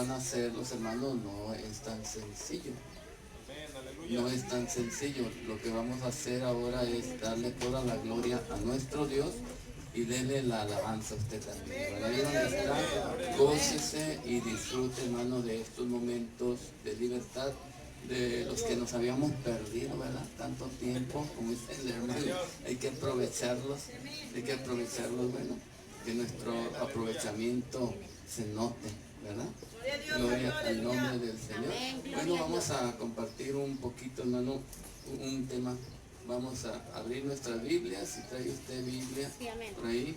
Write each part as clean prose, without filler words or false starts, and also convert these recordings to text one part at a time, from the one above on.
van a hacer los hermanos no es tan sencillo. No es tan sencillo. Lo que vamos a hacer ahora es darle toda la gloria a nuestro Dios y denle la alabanza a usted también, ¿verdad? Ahí donde está, gócese y disfrute, hermano, de estos momentos de libertad, de los que nos habíamos perdido, ¿verdad? Tanto tiempo, como dice el hermano, hay que aprovecharlos, bueno, que nuestro aprovechamiento se note, ¿verdad? Gloria al nombre del Señor. Bueno, vamos a compartir un poquito, hermano, un tema. Vamos a abrir nuestras Biblias. Si trae usted Biblia por ahí,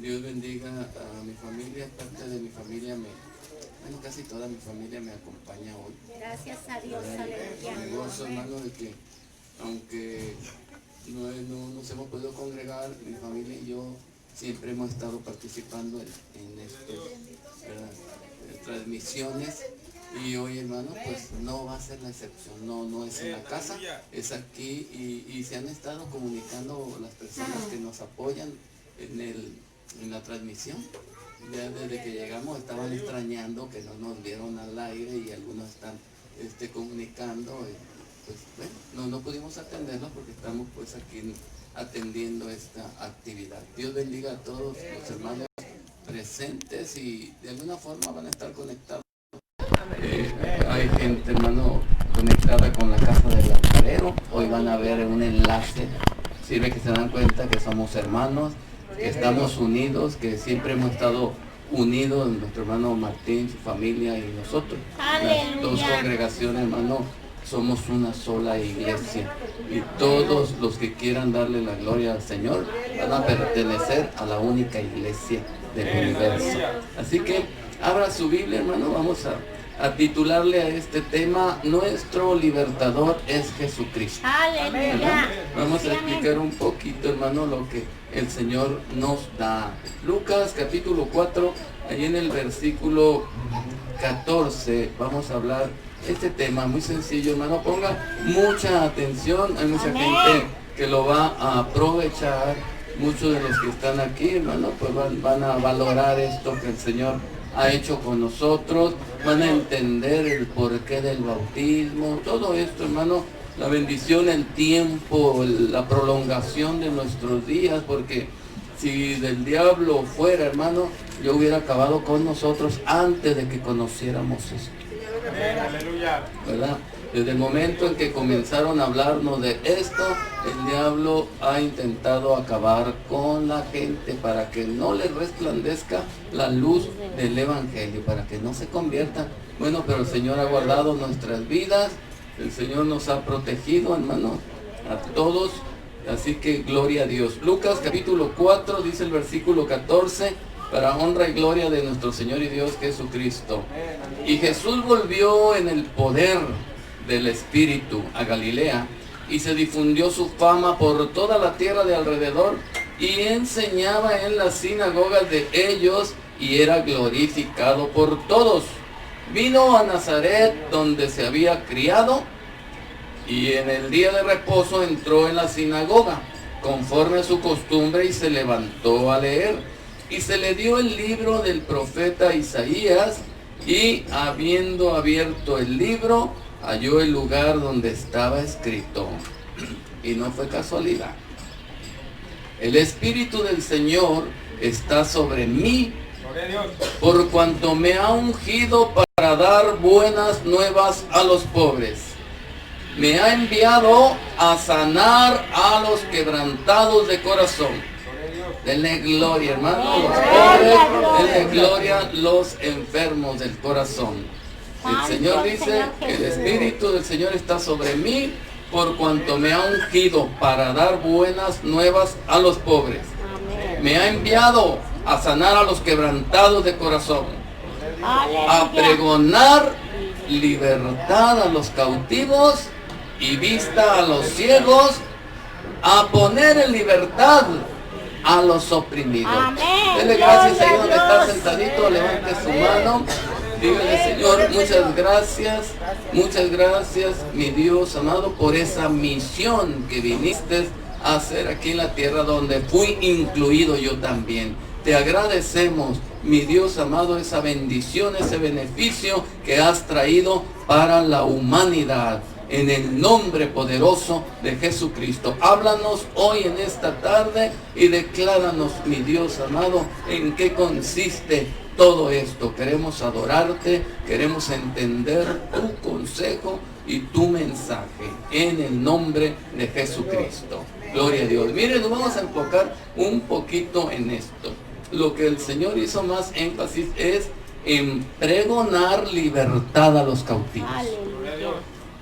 Dios bendiga a mi familia. Parte de mi familia casi toda mi familia me acompaña hoy. Gracias a Dios, aleluya. Me gozo, hermano, de que aunque no nos hemos podido congregar, mi familia y yo siempre hemos estado participando en estas transmisiones. Y hoy, hermano, pues no va a ser la excepción, no es en la casa, es aquí y se han estado comunicando las personas que nos apoyan en la transmisión. Ya desde que llegamos estaban extrañando que no nos vieron al aire y algunos están comunicando. Pues bueno, no pudimos atenderlos porque estamos pues aquí atendiendo esta actividad. Dios bendiga a todos los hermanos presentes y de alguna forma van a estar conectados. Hay gente, hermano, conectada con la casa del alfarero. Hoy van a ver un enlace. Sirve que se dan cuenta que somos hermanos, que estamos unidos, que siempre hemos estado unidos, nuestro hermano Martín, su familia y nosotros. Las dos congregaciones, hermano, somos una sola iglesia. Y todos los que quieran darle la gloria al Señor van a pertenecer a la única iglesia del universo. Así que abra su Biblia, hermano. Vamos a titularle a este tema: Nuestro libertador es Jesucristo. Aleluya. Vamos a explicar un poquito, hermano, lo que el Señor nos da. Lucas capítulo 4, ahí en el versículo 14, vamos a hablar este tema muy sencillo, hermano. Ponga mucha atención, hay mucha gente que lo va a aprovechar. Muchos de los que están aquí, hermano, pues van a valorar esto que el Señor ha hecho con nosotros, van a entender el porqué del bautismo, todo esto, hermano, la bendición, el tiempo, la prolongación de nuestros días, porque si del diablo fuera, hermano, yo hubiera acabado con nosotros antes de que conociéramos esto. Aleluya. ¿Verdad? Desde el momento en que comenzaron a hablarnos de esto, el diablo ha intentado acabar con la gente para que no les resplandezca la luz del evangelio, para que no se conviertan. Bueno, pero el Señor ha guardado nuestras vidas, el Señor nos ha protegido, hermano, a todos. Así que gloria a Dios. Lucas capítulo 4 dice el versículo 14, para honra y gloria de nuestro Señor y Dios Jesucristo. Y Jesús volvió en el poder del Espíritu a Galilea, y se difundió su fama por toda la tierra de alrededor, y enseñaba en las sinagogas de ellos, y era glorificado por todos. Vino a Nazaret, donde se había criado, y en el día de reposo entró en la sinagoga, conforme a su costumbre, y se levantó a leer. Y se le dio el libro del profeta Isaías, y habiendo abierto el libro, halló el lugar donde estaba escrito. Y no fue casualidad: el Espíritu del Señor está sobre mí, por cuanto me ha ungido para dar buenas nuevas a los pobres. Me ha enviado a sanar a los quebrantados de corazón. Denle gloria, hermano, a los pobres. Denle gloria a los enfermos del corazón. El Señor dice: el Espíritu del Señor está sobre mí, por cuanto me ha ungido para dar buenas nuevas a los pobres. Me ha enviado a sanar a los quebrantados de corazón, a pregonar libertad a los cautivos y vista a los ciegos, a poner en libertad a los oprimidos. Dele gracias ahí donde está sentadito, levante su mano. Dígale: Señor, muchas gracias, mi Dios amado, por esa misión que viniste a hacer aquí en la tierra, donde fui incluido yo también. Te agradecemos mi Dios amado, esa bendición, ese beneficio que has traído para la humanidad. En el nombre poderoso de Jesucristo. Háblanos hoy en esta tarde y decláranos, mi Dios amado, en qué consiste todo esto. Queremos adorarte, queremos entender tu consejo y tu mensaje. En el nombre de Jesucristo. Gloria a Dios. Miren, nos vamos a enfocar un poquito en esto. Lo que el Señor hizo más énfasis es en pregonar libertad a los cautivos.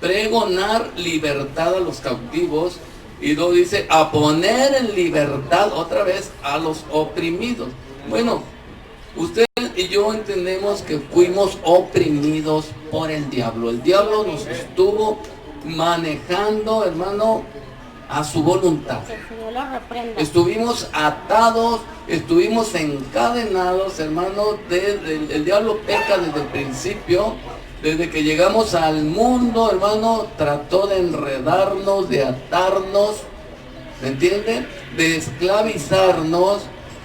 Pregonar libertad a los cautivos, y luego dice a poner en libertad otra vez a los oprimidos. Bueno, usted y yo entendemos que fuimos oprimidos por el diablo. El diablo nos estuvo manejando, hermano, a su voluntad. Estuvimos atados, estuvimos encadenados, hermano. El diablo peca desde el principio. Desde que llegamos al mundo, hermano, trató de enredarnos, de atarnos, ¿me entienden? De esclavizarnos.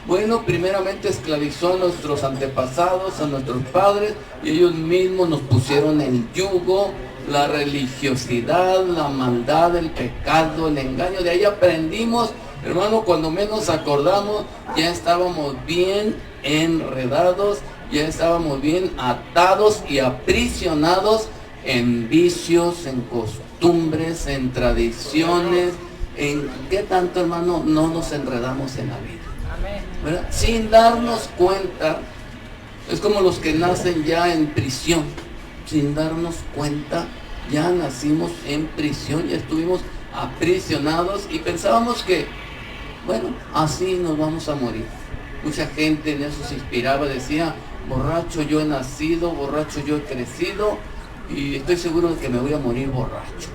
Bueno, primeramente esclavizó a nuestros antepasados, a nuestros padres, y ellos mismos nos pusieron el yugo, la religiosidad, la maldad, el pecado, el engaño. De ahí aprendimos, hermano, cuando menos acordamos, ya estábamos bien enredados, ya estábamos bien atados y aprisionados en vicios, en costumbres, en tradiciones. ¿En qué tanto, hermano, no nos enredamos en la vida? ¿Verdad? Sin darnos cuenta. Es como los que nacen ya en prisión. Sin darnos cuenta, ya nacimos en prisión, ya estuvimos aprisionados y pensábamos que, bueno, así nos vamos a morir. Mucha gente en eso se inspiraba, decía: borracho yo he nacido, borracho yo he crecido, y estoy seguro de que me voy a morir borracho.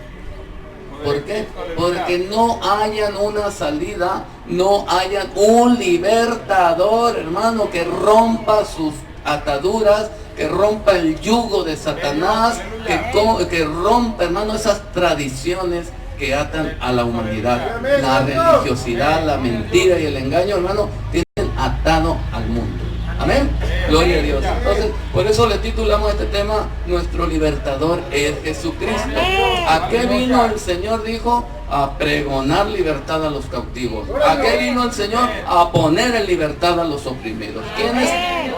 ¿Por qué? Porque no hayan una salida, no hayan un libertador, hermano, que rompa sus ataduras, que rompa el yugo de Satanás, que rompa, hermano, esas tradiciones que atan a la humanidad. La religiosidad, la mentira y el engaño, hermano, tienen atado al mundo. Amén. Gloria a Dios. Entonces, por eso le titulamos este tema: nuestro libertador es Jesucristo. ¿A qué vino el Señor? Dijo: a pregonar libertad a los cautivos. ¿A qué vino el Señor? A poner en libertad a los oprimidos.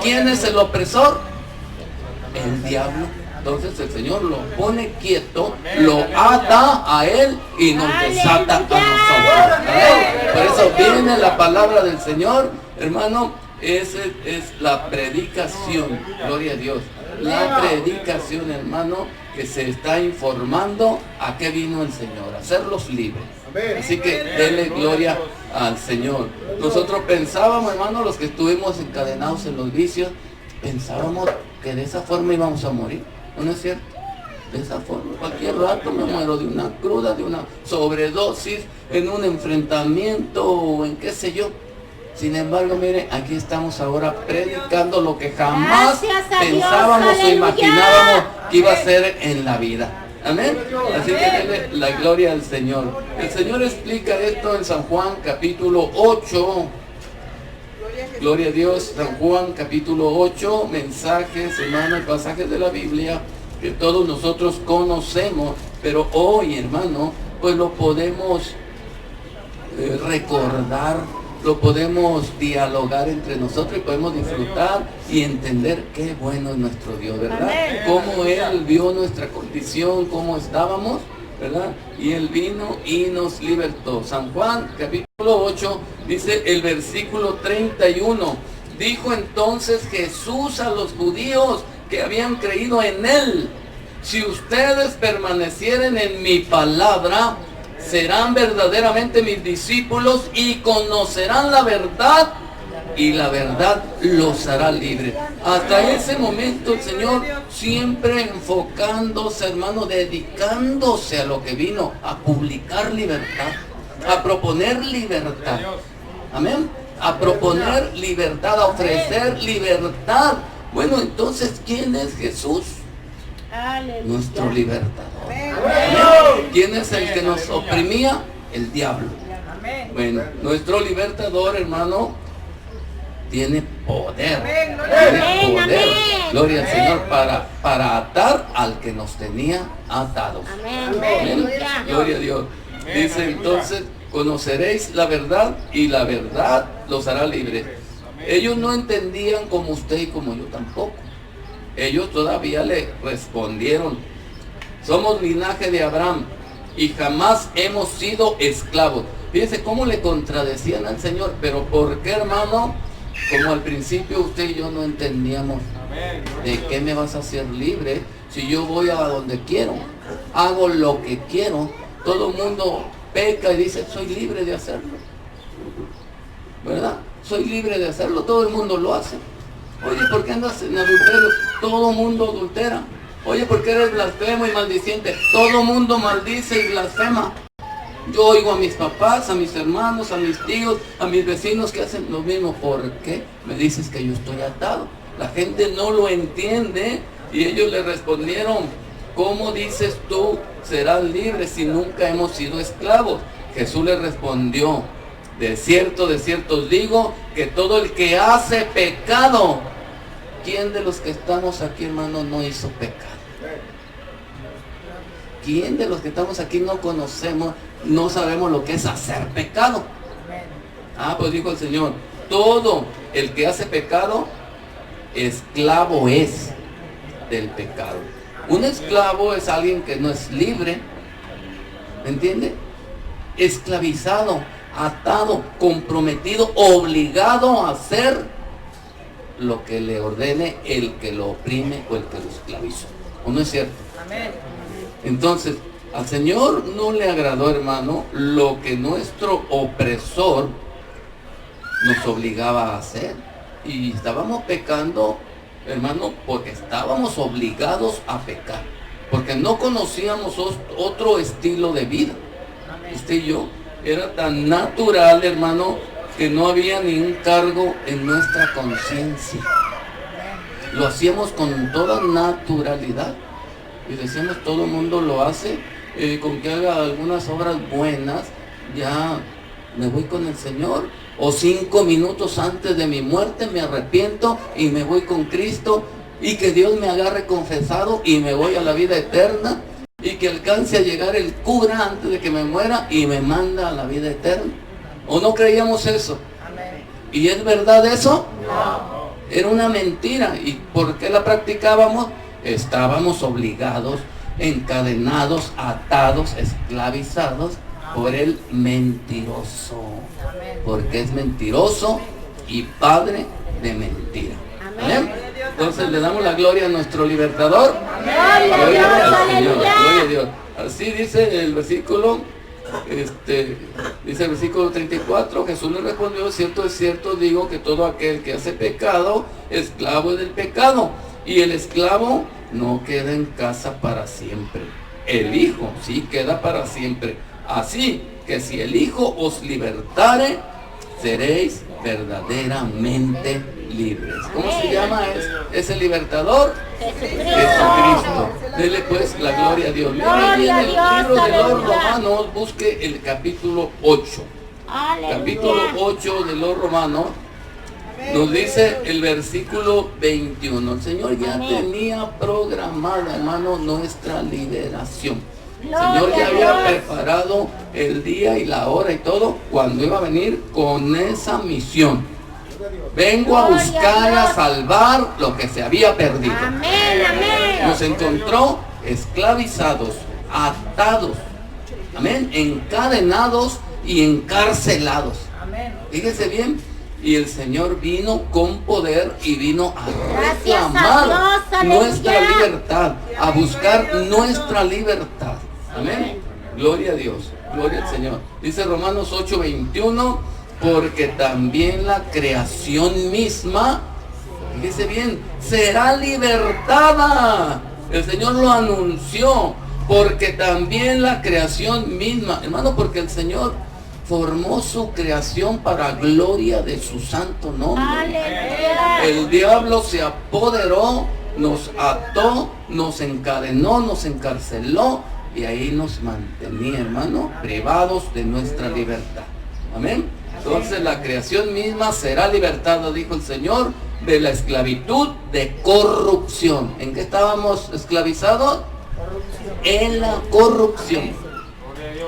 ¿Quién es el opresor? El diablo. Entonces el Señor lo pone quieto, lo ata a él y nos desata a nosotros. ¿Amén? Por eso viene la palabra del Señor, hermano. Esa es la predicación, gloria a Dios. La predicación, hermano, que se está informando a qué vino el Señor, a hacerlos libres. Así que denle gloria al Señor. Nosotros pensábamos, hermano, los que estuvimos encadenados en los vicios, pensábamos que de esa forma íbamos a morir. ¿No es cierto? De esa forma, cualquier rato me muero de una cruda, de una sobredosis, en un enfrentamiento o en qué sé yo. Sin embargo, mire, aquí estamos ahora predicando lo que jamás pensábamos o imaginábamos que iba a ser en la vida. Amén. Así que denle la gloria al Señor. El Señor explica esto en San Juan capítulo 8. Gloria a Dios. San Juan capítulo 8, mensajes, hermano, pasajes de la Biblia que todos nosotros conocemos, pero hoy, hermano, pues lo podemos recordar, lo podemos dialogar entre nosotros y podemos disfrutar y entender qué bueno es nuestro Dios, ¿verdad? Cómo Él vio nuestra condición, cómo estábamos, ¿verdad? Y Él vino y nos libertó. San Juan capítulo 8 dice el versículo 31: dijo entonces Jesús a los judíos que habían creído en Él: si ustedes permanecieren en mi palabra, serán verdaderamente mis discípulos y conocerán la verdad, y la verdad los hará libres. Hasta ese momento el Señor siempre enfocándose, hermano, dedicándose a lo que vino, a publicar libertad, a proponer libertad. Amén. A proponer libertad, a ofrecer libertad. Bueno, entonces, ¿quién es Jesús? Nuestro libertador. ¿Quién es el que nos oprimía? El diablo. Bueno, nuestro libertador, hermano, tiene poder. Amén, Tiene poder. amén. Gloria al Señor para atar al que nos tenía atados. Amén. Amén. Aleluya. Gloria a Dios. Amén, Dice aleluya. entonces, conoceréis la verdad y la verdad los hará libres. Ellos no entendían como usted y como yo tampoco. Ellos todavía le respondieron: somos linaje de Abraham y jamás hemos sido esclavos. Fíjense cómo le contradecían al Señor. Pero ¿por qué, hermano? Como al principio usted y yo no entendíamos. Amén. ¿De qué me vas a hacer libre si yo voy a donde quiero? Hago lo que quiero. Todo el mundo peca y dice: soy libre de hacerlo. ¿Verdad? Soy libre de hacerlo. Todo el mundo lo hace. Oye, ¿por qué andas en adulterio? Todo el mundo adultera. Oye, ¿por qué eres blasfemo y maldiciente? Todo el mundo maldice y blasfema. Yo oigo a mis papás, a mis hermanos, a mis tíos, a mis vecinos que hacen lo mismo. ¿Por qué me dices que yo estoy atado? La gente no lo entiende y ellos le respondieron: ¿cómo dices tú serás libre si nunca hemos sido esclavos? Jesús le respondió: de cierto os digo que todo el que hace pecado. ¿Quién de los que estamos aquí, hermano, no hizo pecado? ¿Quién de los que estamos aquí no conocemos, no sabemos lo que es hacer pecado? Pues dijo el Señor: todo el que hace pecado, esclavo es del pecado. Un esclavo es alguien que no es libre, ¿me entiende? Esclavizado, atado, comprometido, obligado a hacer lo que le ordene el que lo oprime o el que lo esclavizó. ¿O no es cierto? Amén. Entonces, al Señor no le agradó, hermano, lo que nuestro opresor nos obligaba a hacer. Y estábamos pecando, hermano, porque estábamos obligados a pecar. Porque no conocíamos otro estilo de vida. Usted y yo, era tan natural, hermano, que no había ningún cargo en nuestra conciencia. Lo hacíamos con toda naturalidad. Y decíamos: todo el mundo lo hace, con que haga algunas obras buenas, ya me voy con el Señor. O 5 minutos antes de mi muerte me arrepiento y me voy con Cristo, y que Dios me agarre confesado y me voy a la vida eterna, y que alcance a llegar el cura antes de que me muera y me manda a la vida eterna. ¿O no creíamos eso? Amén. ¿Y es verdad eso? No. Era una mentira. ¿Y por qué la practicábamos? Estábamos obligados, encadenados, atados, esclavizados por el mentiroso. Amén. Porque es mentiroso y padre de mentira. Amén. Entonces le damos la gloria a nuestro libertador. Gloria a Dios, al Señor, aleluya. gloria a Dios. Así dice el versículo, dice el versículo 34, Jesús le respondió: es cierto, digo que todo aquel que hace pecado, esclavo es del pecado. Y el esclavo no queda en casa para siempre. El Hijo sí queda para siempre. Así que si el Hijo os libertare, seréis verdaderamente libres. ¿Cómo se llama ese libertador? Jesucristo. Dele pues la gloria a Dios. Mira ahí en el libro de los Romanos, busque el capítulo 8. Capítulo 8 de los Romanos. Nos dice el versículo 21. El Señor ya tenía programada, hermano, nuestra liberación. El Señor ya había preparado el día y la hora y todo cuando iba a venir con esa misión. Vengo a buscar, a salvar lo que se había perdido. Amén, amén. Nos encontró esclavizados, atados, amén, encadenados y encarcelados. Amén. Fíjese bien. Y el Señor vino con poder y vino a Gracias a reclamar Dios, nuestra aleluya. libertad, a buscar nuestra libertad. Amén. Gloria a Dios, gloria al Señor. Dice Romanos 8:21, porque también la creación misma, fíjese bien, será libertada. El Señor lo anunció, porque también la creación misma, hermano, porque el Señor formó su creación para gloria de su santo nombre. Aleluya. El diablo se apoderó, nos ató, nos encadenó, nos encarceló y ahí nos mantenía, hermano, privados de nuestra libertad. Amén. Entonces la creación misma será libertada, dijo el Señor, de la esclavitud de corrupción. ¿En qué estábamos esclavizados? En la corrupción.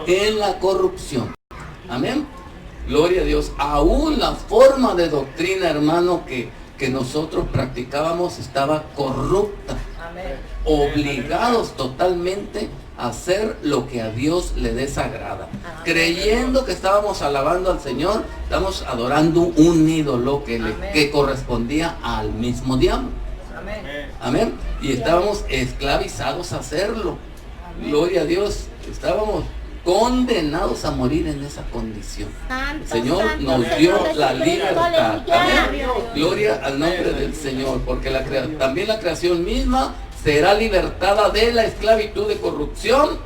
En la corrupción. Amén. Gloria a Dios. Aún la forma de doctrina, hermano, que nosotros practicábamos estaba corrupta. Obligados totalmente a hacer lo que a Dios le desagrada. Creyendo que estábamos alabando al Señor, estamos adorando un ídolo que correspondía al mismo diablo. Amén. Y estábamos esclavizados a hacerlo. Gloria a Dios. Estábamos condenados a morir en esa condición. El Señor nos dio la libertad. Amén. Gloria al nombre del Señor, porque también la creación misma será libertada de la esclavitud de corrupción,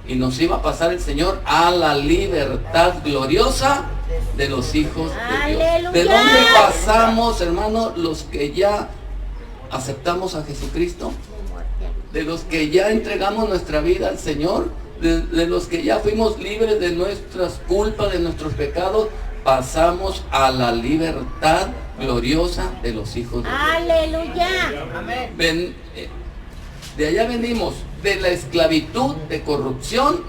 y nos iba a pasar el Señor a la libertad gloriosa de los hijos de Dios. ¿De dónde pasamos, hermano, los que ya aceptamos a Jesucristo? De los que ya entregamos nuestra vida al Señor, de los que ya fuimos libres de nuestras culpas, de nuestros pecados, pasamos a la libertad gloriosa de los hijos de Dios. Aleluya. Amén. De allá venimos, de la esclavitud de corrupción,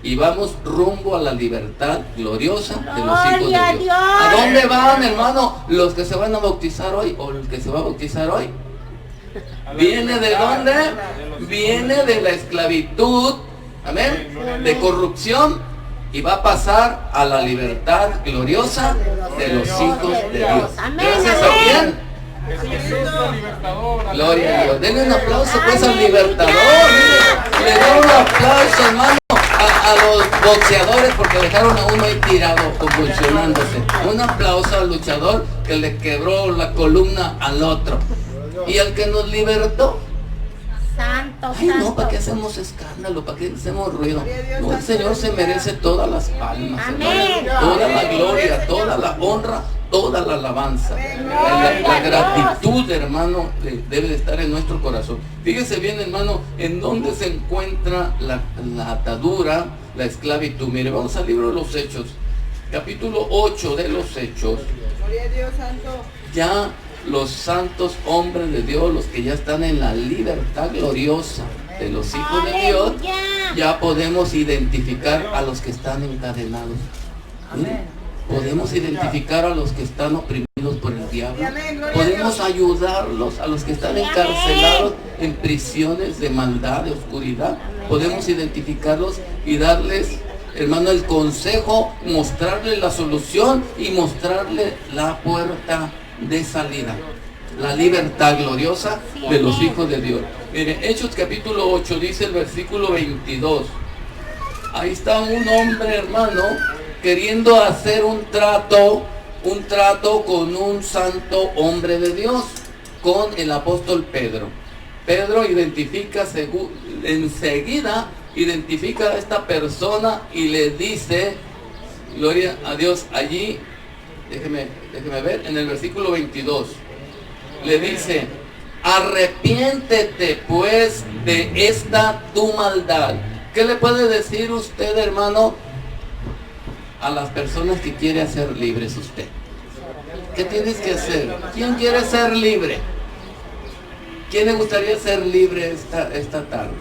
y vamos rumbo a la libertad gloriosa de los hijos de Dios. ¿A dónde van, hermano, los que se van a bautizar hoy, o el que se va a bautizar hoy? ¿Viene de dónde? Viene de la esclavitud, amén, de corrupción, y va a pasar a la libertad gloriosa de los hijos de Dios. Gracias a quién. Gloria a Dios. Denle un aplauso pues al libertador. Le da un aplauso, hermano, a los boxeadores, porque dejaron a uno ahí tirado, convulsionándose. Un aplauso al luchador que le quebró la columna al otro. Y al que nos libertó. Santo, Ay, no, ¿para qué hacemos escándalo? ¿Para qué hacemos ruido? No, el Señor se merece todas las palmas, hermano, toda la gloria, toda la honra, toda la alabanza. La gratitud, hermano, debe de estar en nuestro corazón. Fíjese bien, hermano, en dónde se encuentra la atadura, la esclavitud. Mire, vamos al libro de los Hechos, capítulo 8 de los Hechos. Gloria a Dios, santo. Ya los santos hombres de Dios, los que ya están en la libertad gloriosa de los hijos de Dios, ya podemos identificar a los que están encadenados. Podemos identificar a los que están oprimidos por el diablo. Podemos ayudarlos a los que están encarcelados en prisiones de maldad, de oscuridad. Podemos identificarlos y darles, hermano, el consejo, mostrarle la solución y mostrarle la puerta de salida, la libertad gloriosa de los hijos de Dios. Mire, Hechos capítulo 8 dice el versículo 22. Ahí está un hombre, hermano, queriendo hacer un trato con un santo hombre de Dios, con el apóstol Pedro. Pedro enseguida identifica a esta persona y le dice, gloria a Dios, allí, déjeme ver, en el versículo 22, le dice, arrepiéntete pues de esta tu maldad. ¿Qué le puede decir usted, hermano, a las personas que quiere hacer libres usted? ¿Qué tienes que hacer? ¿Quién quiere ser libre? ¿Quién le gustaría ser libre esta tarde?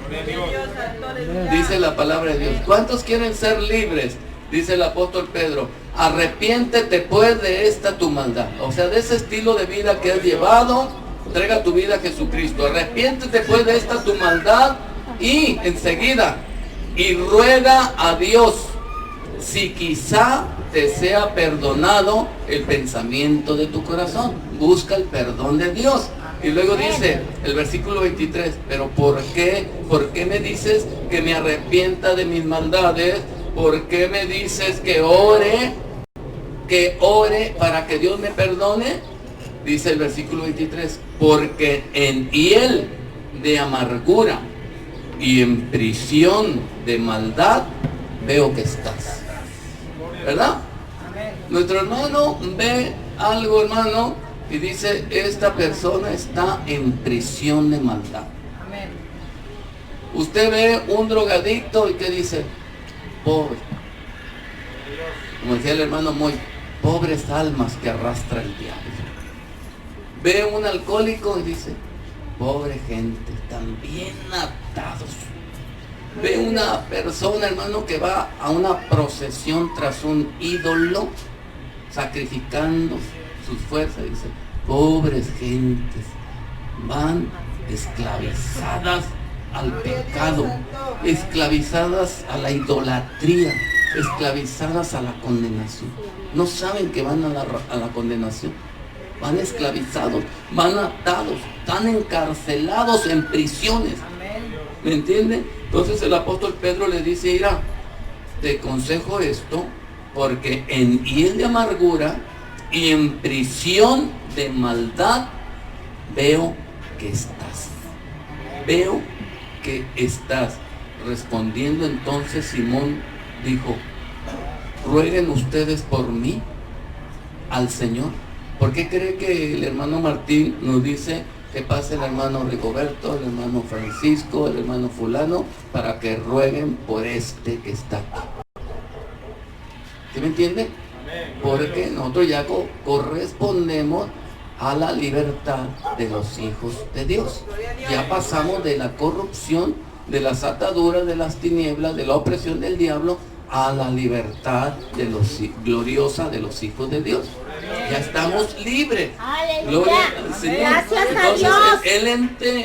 Dice la palabra de Dios. ¿Cuántos quieren ser libres? Dice el apóstol Pedro, arrepiéntete pues de esta tu maldad. O sea, de ese estilo de vida que has llevado, entrega tu vida a Jesucristo. Arrepiéntete pues de esta tu maldad y enseguida, y ruega a Dios si quizá te sea perdonado el pensamiento de tu corazón. Busca el perdón de Dios. Y luego dice el versículo 23, pero ¿por qué me dices que me arrepienta de mis maldades? ¿Por qué me dices que ore para que Dios me perdone? Dice el versículo 23, porque en hiel de amargura y en prisión de maldad veo que estás. ¿Verdad? Nuestro hermano ve algo, hermano, y dice, esta persona está en prisión de maldad. Usted ve un drogadicto y que dice, pobre, como decía el hermano Moy, pobres almas que arrastra el diablo. Ve un alcohólico y dice, pobre gente, están bien atados. Ve una persona, hermano, que va a una procesión tras un ídolo, sacrificando sus fuerzas, y dice, pobres gentes, van esclavizadas al pecado, esclavizadas a la idolatría, esclavizadas a la condenación. No saben que van a la condenación. Van esclavizados, van atados, están encarcelados en prisiones. ¿Me entienden? Entonces el apóstol Pedro le dice, mira, te aconsejo esto, porque en hiel de amargura y en prisión de maldad veo que estás. Veo que estás. Respondiendo entonces Simón dijo, rueguen ustedes por mí al Señor. ¿Por qué cree que el hermano Martín nos dice que pase el hermano Rigoberto, el hermano Francisco, el hermano fulano, para que rueguen por este que está aquí? ¿Sí me entiende? Porque nosotros ya correspondemos a la libertad de los hijos de Dios. Ya pasamos de la corrupción, de las ataduras, de las tinieblas, de la opresión del diablo, a la libertad gloriosa de los hijos de Dios. Ya estamos libres. Gloria al Señor. Gracias a Entonces Dios. él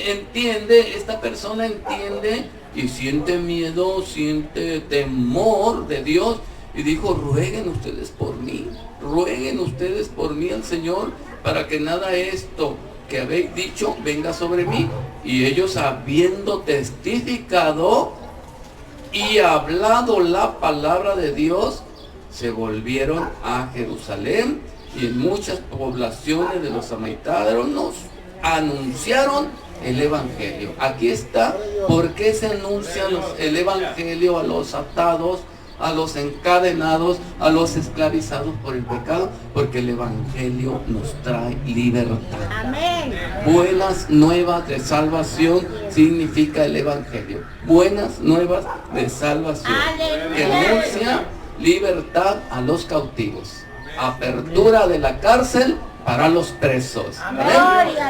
entiende, esta persona entiende y siente miedo, siente temor de Dios, y dijo, rueguen ustedes por mí al Señor, para que nada esto que habéis dicho venga sobre mí. Y ellos, habiendo testificado y hablado la palabra de Dios, se volvieron a Jerusalén, y en muchas poblaciones de los samaritanos anunciaron el evangelio. Aquí está, ¿por qué se anuncia el evangelio a los atados, a los encadenados, a los esclavizados por el pecado? Porque el evangelio nos trae libertad. Amén. Buenas nuevas de salvación significa el evangelio. Buenas nuevas de salvación. Que anuncia libertad a los cautivos, apertura de la cárcel para los presos. Amén.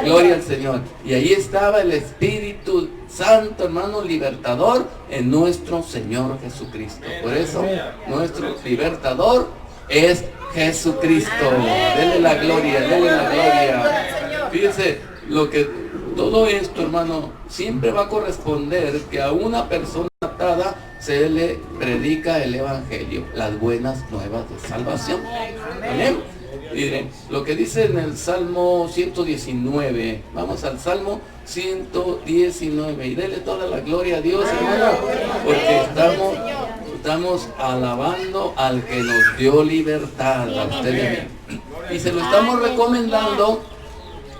Gloria al Señor. Y ahí estaba el Espíritu Santo, hermano, libertador en nuestro Señor Jesucristo. Por eso nuestro libertador es Jesucristo. Denle la gloria, denle la gloria. Fíjense, todo esto, hermano, siempre va a corresponder que a una persona atada se le predica el evangelio, las buenas nuevas de salvación. Amén. Miren, lo que dice en el Salmo 119, vamos al Salmo 119 y dele toda la gloria a Dios, hermano, porque estamos alabando al que nos dio libertad, a usted y a mí. Y se lo estamos recomendando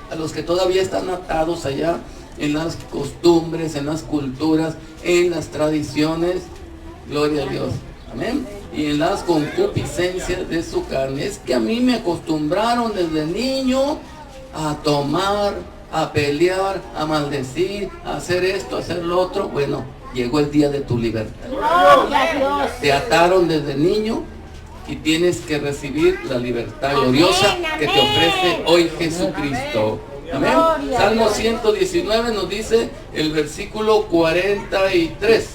a los que todavía están atados allá en las costumbres, en las culturas, en las tradiciones. Gloria a Dios. Amén. Y en las concupiscencias de su carne. Es que a mí me acostumbraron desde niño a tomar, a pelear, a maldecir, a hacer esto, a hacer lo otro. Bueno, llegó el día de tu libertad. Te ataron desde niño y tienes que recibir la libertad gloriosa que te ofrece hoy Jesucristo. Amén. Salmo 119 nos dice el versículo 43.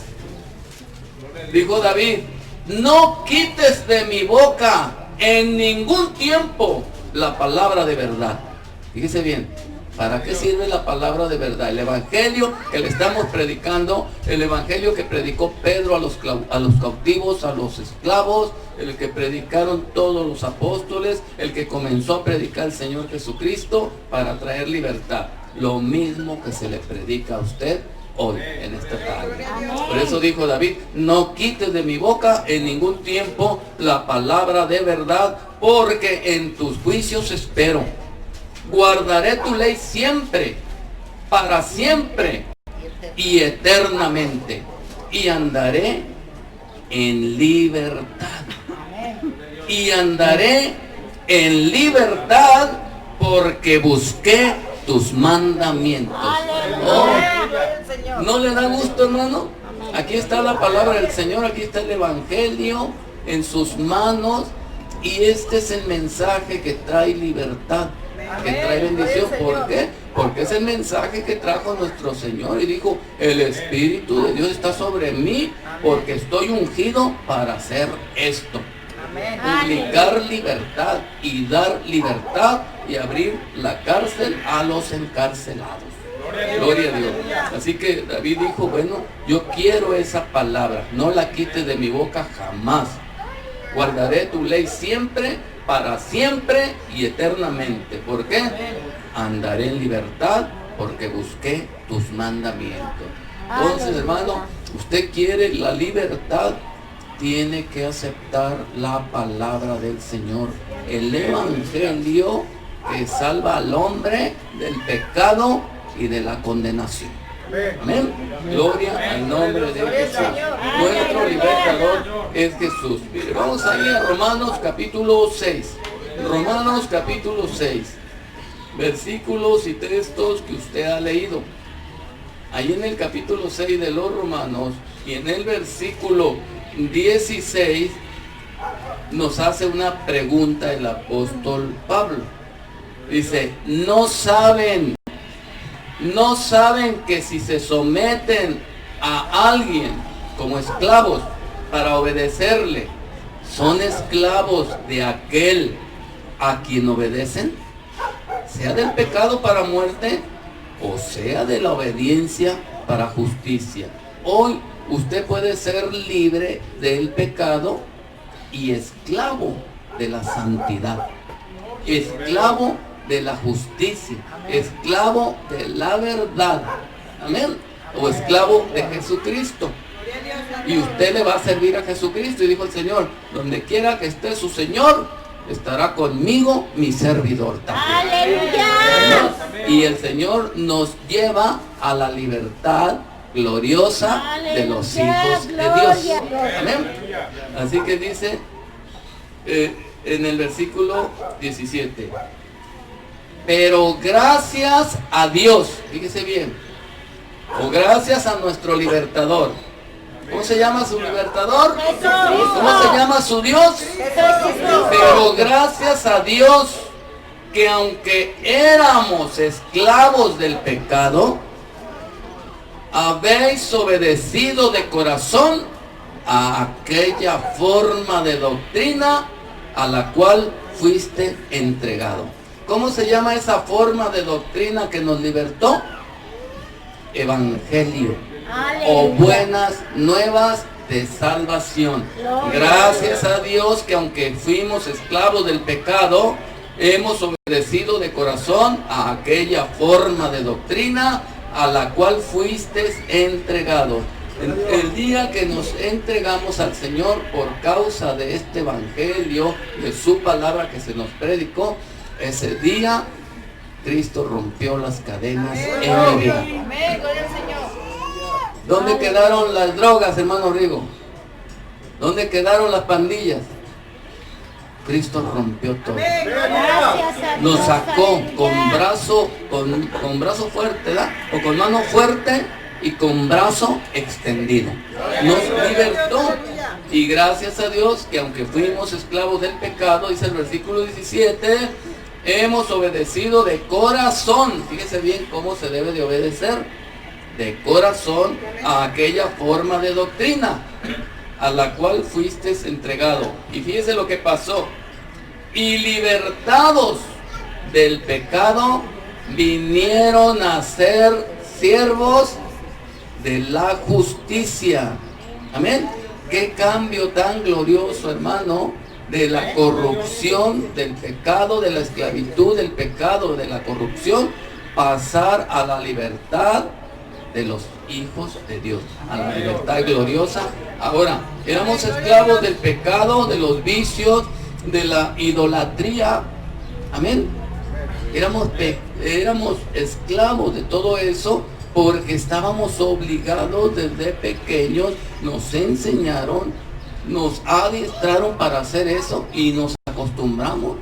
Dijo David, no quites de mi boca en ningún tiempo la palabra de verdad. Fíjese bien, ¿para qué sirve la palabra de verdad? El evangelio que le estamos predicando, el evangelio que predicó Pedro a los cautivos, a los esclavos, el que predicaron todos los apóstoles, el que comenzó a predicar el Señor Jesucristo para traer libertad. Lo mismo que se le predica a usted hoy, en esta tarde. Por eso dijo David, no quites de mi boca en ningún tiempo la palabra de verdad, porque en tus juicios espero. Guardaré tu ley siempre, para siempre y eternamente, y andaré en libertad. Y andaré en libertad porque busqué tus mandamientos. ¿No le da gusto, hermano? Aquí está la palabra del Señor, aquí está el evangelio en sus manos. Y este es el mensaje que trae libertad, que trae bendición. ¿Por qué? Porque es el mensaje que trajo nuestro Señor y dijo, el Espíritu de Dios está sobre mí porque estoy ungido para hacer esto. Publicar libertad y dar libertad y abrir la cárcel a los encarcelados. Gloria a Dios. Así que David dijo, bueno, yo quiero esa palabra, no la quites de mi boca jamás. Guardaré tu ley siempre, para siempre y eternamente. ¿Por qué? Andaré en libertad porque busqué tus mandamientos. Entonces, hermano, usted quiere la libertad, tiene que aceptar la palabra del Señor, el evangelio que salva al hombre del pecado y de la condenación. Amén. Gloria al nombre de Jesús. Nuestro libertador es Jesús. Mire, vamos ahí a Romanos capítulo 6. Romanos capítulo 6. Versículos y textos que usted ha leído. Ahí en el capítulo 6 de los Romanos y en el versículo 16 nos hace una pregunta el apóstol Pablo. Dice, no saben que si se someten a alguien como esclavos para obedecerle, son esclavos de aquel a quien obedecen, sea del pecado para muerte o sea de la obediencia para justicia. Hoy usted puede ser libre del pecado y esclavo de la santidad, esclavo de la justicia, esclavo de la verdad, amén, o esclavo de Jesucristo. Y usted le va a servir a Jesucristo. Y dijo el Señor, donde quiera que esté su Señor, estará conmigo mi servidor también. ¡Aleluya! Y el Señor nos lleva a la libertad gloriosa de los hijos de Dios. Amén. Así que dice en el versículo 17, pero gracias a Dios, fíjese bien, o gracias a nuestro libertador. ¿Cómo se llama su libertador? ¿Cómo se llama su Dios? Pero gracias a Dios que aunque éramos esclavos del pecado, habéis obedecido de corazón a aquella forma de doctrina a la cual fuiste entregado. ¿Cómo se llama esa forma de doctrina que nos libertó? Evangelio. O buenas nuevas de salvación. Gracias a Dios que aunque fuimos esclavos del pecado, hemos obedecido de corazón a aquella forma de doctrina a la cual fuiste entregado. El día que nos entregamos al Señor por causa de este evangelio, de su palabra que se nos predicó, ese día Cristo rompió las cadenas en mi vida. ¿Dónde quedaron las drogas, hermano Rigo? ¿Dónde quedaron las pandillas? Cristo rompió todo. Nos sacó con brazo fuerte, ¿verdad? O con mano fuerte y con brazo extendido. Nos libertó. Y gracias a Dios que aunque fuimos esclavos del pecado, dice el versículo 17, hemos obedecido de corazón. Fíjese bien cómo se debe de obedecer. De corazón a aquella forma de doctrina a la cual fuiste entregado. Y fíjese lo que pasó. Y libertados del pecado, vinieron a ser siervos de la justicia. Amén. Qué cambio tan glorioso, hermano, de la corrupción, del pecado, de la esclavitud, del pecado, de la corrupción, pasar a la libertad de los hijos de Dios, a la libertad gloriosa. Ahora, éramos esclavos del pecado, de los vicios, de la idolatría. Amén. Éramos esclavos de todo eso porque estábamos obligados desde pequeños, nos enseñaron, nos adiestraron para hacer eso y nos acostumbramos.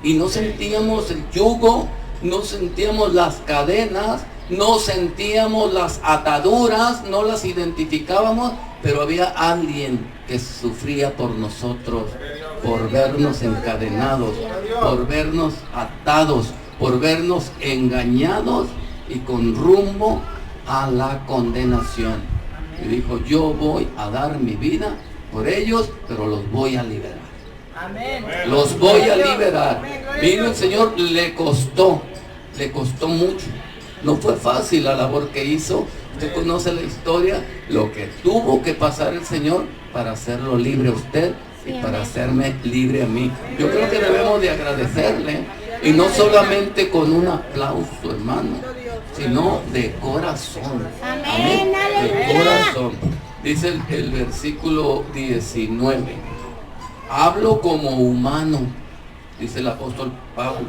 Y no sentíamos el yugo, no sentíamos las cadenas, no sentíamos las ataduras, no las identificábamos, pero había alguien que sufría por nosotros. por vernos encadenados, por vernos atados, por vernos engañados y con rumbo a la condenación. Y dijo, yo voy a dar mi vida por ellos, pero los voy a liberar. Amén. Los voy a liberar. Vino el Señor, le costó mucho. No fue fácil la labor que hizo. Usted conoce la historia, lo que tuvo que pasar el Señor para hacerlo libre a usted y para hacerme libre a mí. Yo creo que debemos de agradecerle, y no solamente con un aplauso, hermano, sino de corazón. Amén, De aleluya. corazón. Dice el versículo 19. Hablo como humano, dice el apóstol Pablo.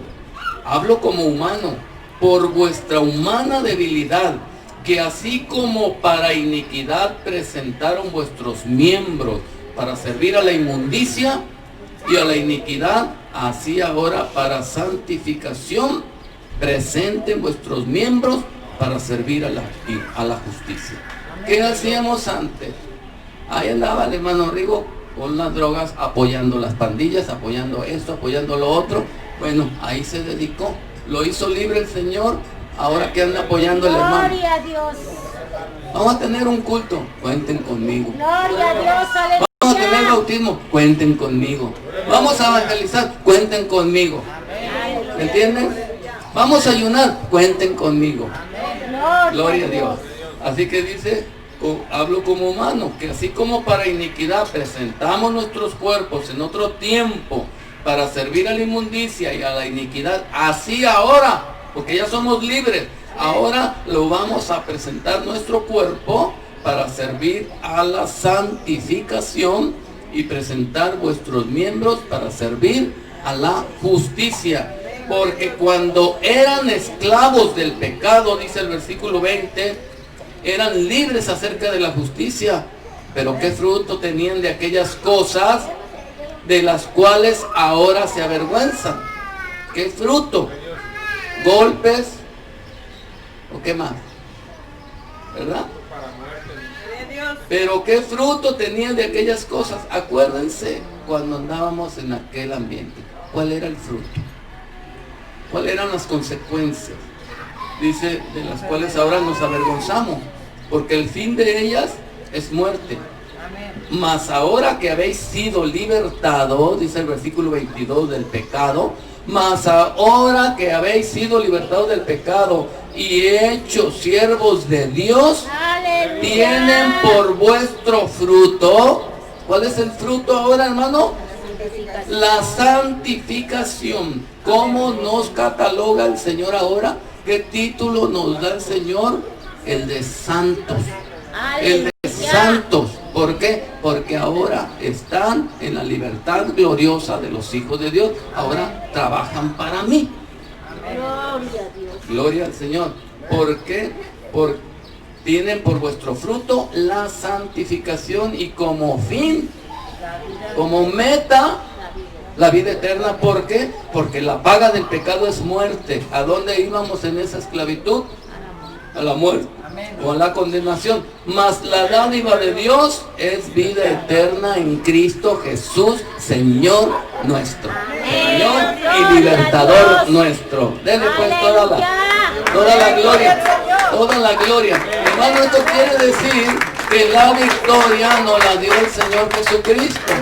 Hablo como humano, por vuestra humana debilidad, que así como para iniquidad presentaron vuestros miembros para servir a la inmundicia y a la iniquidad, así ahora para santificación presenten vuestros miembros para servir a la justicia. ¿Qué hacíamos antes? Ahí andaba el hermano Rigo con las drogas, apoyando las pandillas, apoyando esto, apoyando lo otro. Bueno, ahí se dedicó, lo hizo libre el Señor. Ahora que anda apoyando el hermano. Gloria a Dios. Vamos a tener un culto, cuenten conmigo. Gloria a Dios, aleluya. Vamos a tener bautismo, cuenten conmigo. Vamos a evangelizar, cuenten conmigo. ¿Me entienden? Vamos a ayunar, cuenten conmigo. Gloria a Dios. Así que dice, hablo como humano, que así como para iniquidad presentamos nuestros cuerpos en otro tiempo para servir a la inmundicia y a la iniquidad, así ahora, porque ya somos libres, ahora lo vamos a presentar nuestro cuerpo para servir a la santificación y presentar vuestros miembros para servir a la justicia. Porque cuando eran esclavos del pecado, dice el versículo 20, eran libres acerca de la justicia. Pero ¿qué fruto tenían de aquellas cosas de las cuales ahora se avergüenzan? ¿Qué fruto? Golpes, ¿o qué más? ¿Verdad? Pero ¿qué fruto tenían de aquellas cosas? Acuérdense cuando andábamos en aquel ambiente. ¿Cuál era el fruto? ¿Cuáles eran las consecuencias? Dice, de las cuales ahora nos avergonzamos, porque el fin de ellas es muerte. Mas ahora que habéis sido libertados, dice el versículo 22, del pecado, mas ahora que habéis sido libertados del pecado y hechos siervos de Dios, Aleluya. tienen por vuestro fruto. ¿Cuál es el fruto ahora, hermano? La santificación. ¿Cómo nos cataloga el Señor ahora? ¿Qué título nos da el Señor? El de santos. El de santos. ¿Por qué? Porque ahora están en la libertad gloriosa de los hijos de Dios. Ahora trabajan para mí. Gloria a Dios. Gloria al Señor. ¿Por qué? Tienen por vuestro fruto la santificación y como fin, como meta, la vida eterna. ¿Por qué? Porque la paga del pecado es muerte. ¿A dónde íbamos en esa esclavitud? A la muerte o a la condenación. Mas la dádiva de Dios es vida eterna en Cristo Jesús, Señor nuestro. Señor y libertador nuestro. Denle pues toda la gloria. Toda la gloria. Hermano, esto quiere decir que la victoria nos la dio el Señor Jesucristo.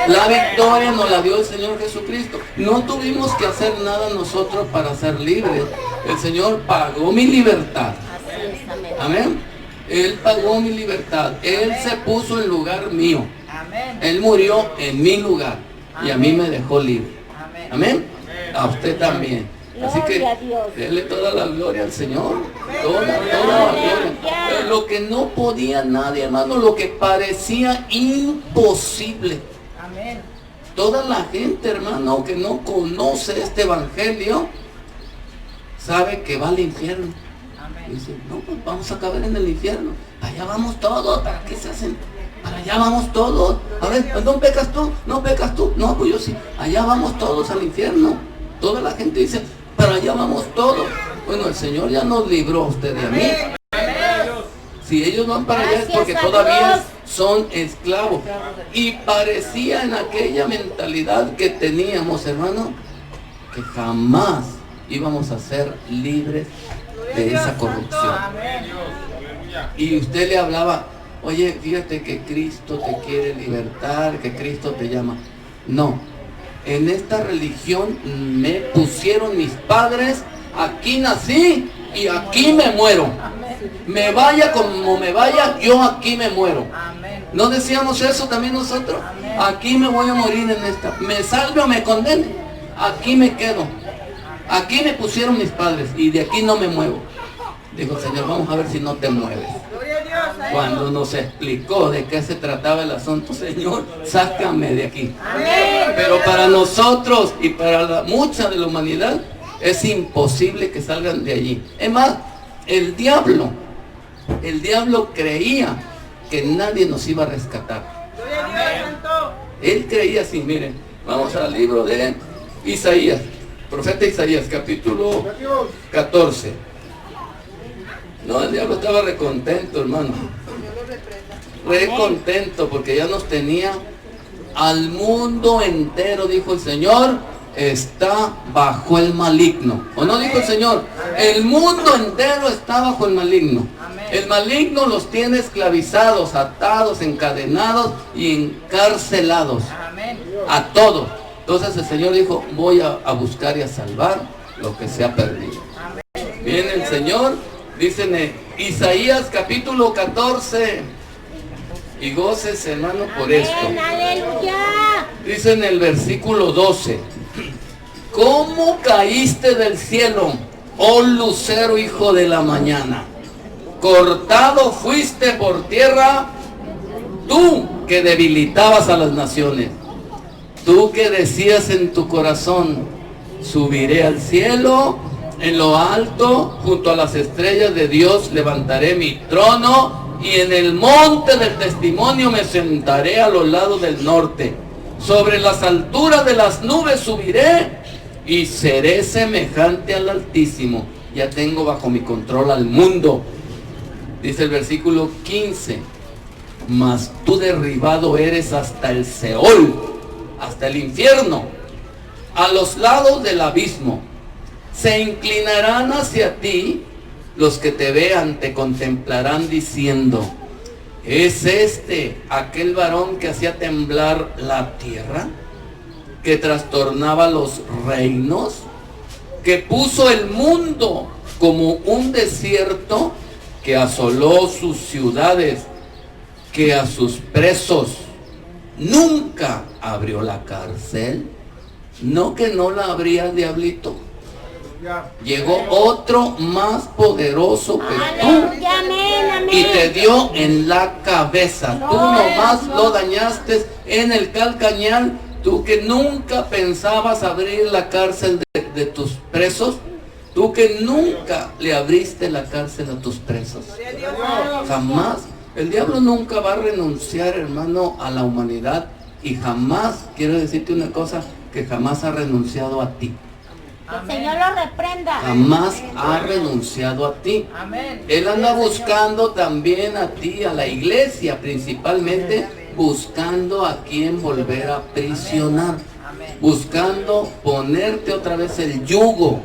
La victoria nos la dio el Señor Jesucristo. No tuvimos que hacer nada nosotros para ser libres. El Señor pagó mi libertad. Amén. Él pagó mi libertad. Él se puso en lugar mío. Él murió en mi lugar y a mí me dejó libre. Amén. A usted también. Así que denle toda la gloria al Señor. Toda la gloria. Lo que no podía nadie, hermano, lo que parecía imposible. Toda la gente, hermano, que no conoce este evangelio, sabe que va al infierno. Dice, no, pues vamos a caber en el infierno. Allá vamos todos. ¿Para qué se hacen? Para allá vamos todos. A ver, pues, ¿no pecas tú? ¿No pecas tú? No, pues yo sí. Allá vamos todos al infierno. Toda la gente dice, para allá vamos todos. Bueno, el Señor ya nos libró a usted y a mí. Si ellos van para allá es porque todavía son esclavos. Y parecía en aquella mentalidad que teníamos, hermano, que jamás íbamos a ser libres de esa corrupción. Y usted le hablaba, oye, fíjate que Cristo te quiere libertar, que Cristo te llama. No, en esta religión me pusieron mis padres, aquí nací y aquí me muero. Me vaya como me vaya, yo aquí me muero. ¿No decíamos eso también nosotros? Aquí me voy a morir en esta. Me salve o me condene, aquí me quedo. Aquí me pusieron mis padres y de aquí no me muevo. Dijo, Señor, vamos a ver si no te mueves. Cuando nos explicó de qué se trataba el asunto, Señor, sácame de aquí. Pero para nosotros y para mucha de la humanidad es imposible que salgan de allí. Es más, el diablo creía que nadie nos iba a rescatar. Él creía así. Miren, vamos al libro de Isaías, profeta Isaías, capítulo 14. No, el diablo estaba recontento, hermano. Recontento porque ya nos tenía al mundo entero, dijo el Señor, está bajo el maligno. ¿O no dijo el Señor? El mundo entero está bajo el maligno. El maligno los tiene esclavizados, atados, encadenados y encarcelados. A todos. Entonces el Señor dijo, voy a buscar y a salvar lo que se ha perdido. Viene el Señor, dice en Isaías capítulo 14. Y goces, hermano, por esto. ¡Aleluya! Dice en el versículo 12. ¿Cómo caíste del cielo, oh lucero hijo de la mañana? Cortado fuiste por tierra, tú que debilitabas a las naciones. Tú que decías en tu corazón, subiré al cielo, en lo alto, junto a las estrellas de Dios, levantaré mi trono, y en el monte del testimonio me sentaré a los lados del norte. Sobre las alturas de las nubes subiré, y seré semejante al Altísimo. Ya tengo bajo mi control al mundo. Dice el versículo 15. Mas tú derribado eres hasta el Seol, hasta el infierno, a los lados del abismo. Se inclinarán hacia ti, los que te vean te contemplarán diciendo, ¿es este aquel varón que hacía temblar la tierra? ¿Que trastornaba los reinos? ¿Que puso el mundo como un desierto? ¿Que asoló sus ciudades? ¿Que a sus presos nunca abrió la cárcel? ¿No que no la abría el diablito? Llegó otro más poderoso que tú y te dio en la cabeza. Tú nomás lo dañaste en el calcañal. Tú que nunca pensabas abrir la cárcel de tus presos. Tú que nunca le abriste la cárcel a tus presos. Jamás. El diablo nunca va a renunciar, hermano, a la humanidad. Y jamás, quiero decirte una cosa, que jamás ha renunciado a ti. El Señor lo reprenda. Jamás ha renunciado a ti. Él anda buscando también a ti, a la iglesia principalmente, buscando a quien volver a aprisionar, buscando ponerte otra vez el yugo,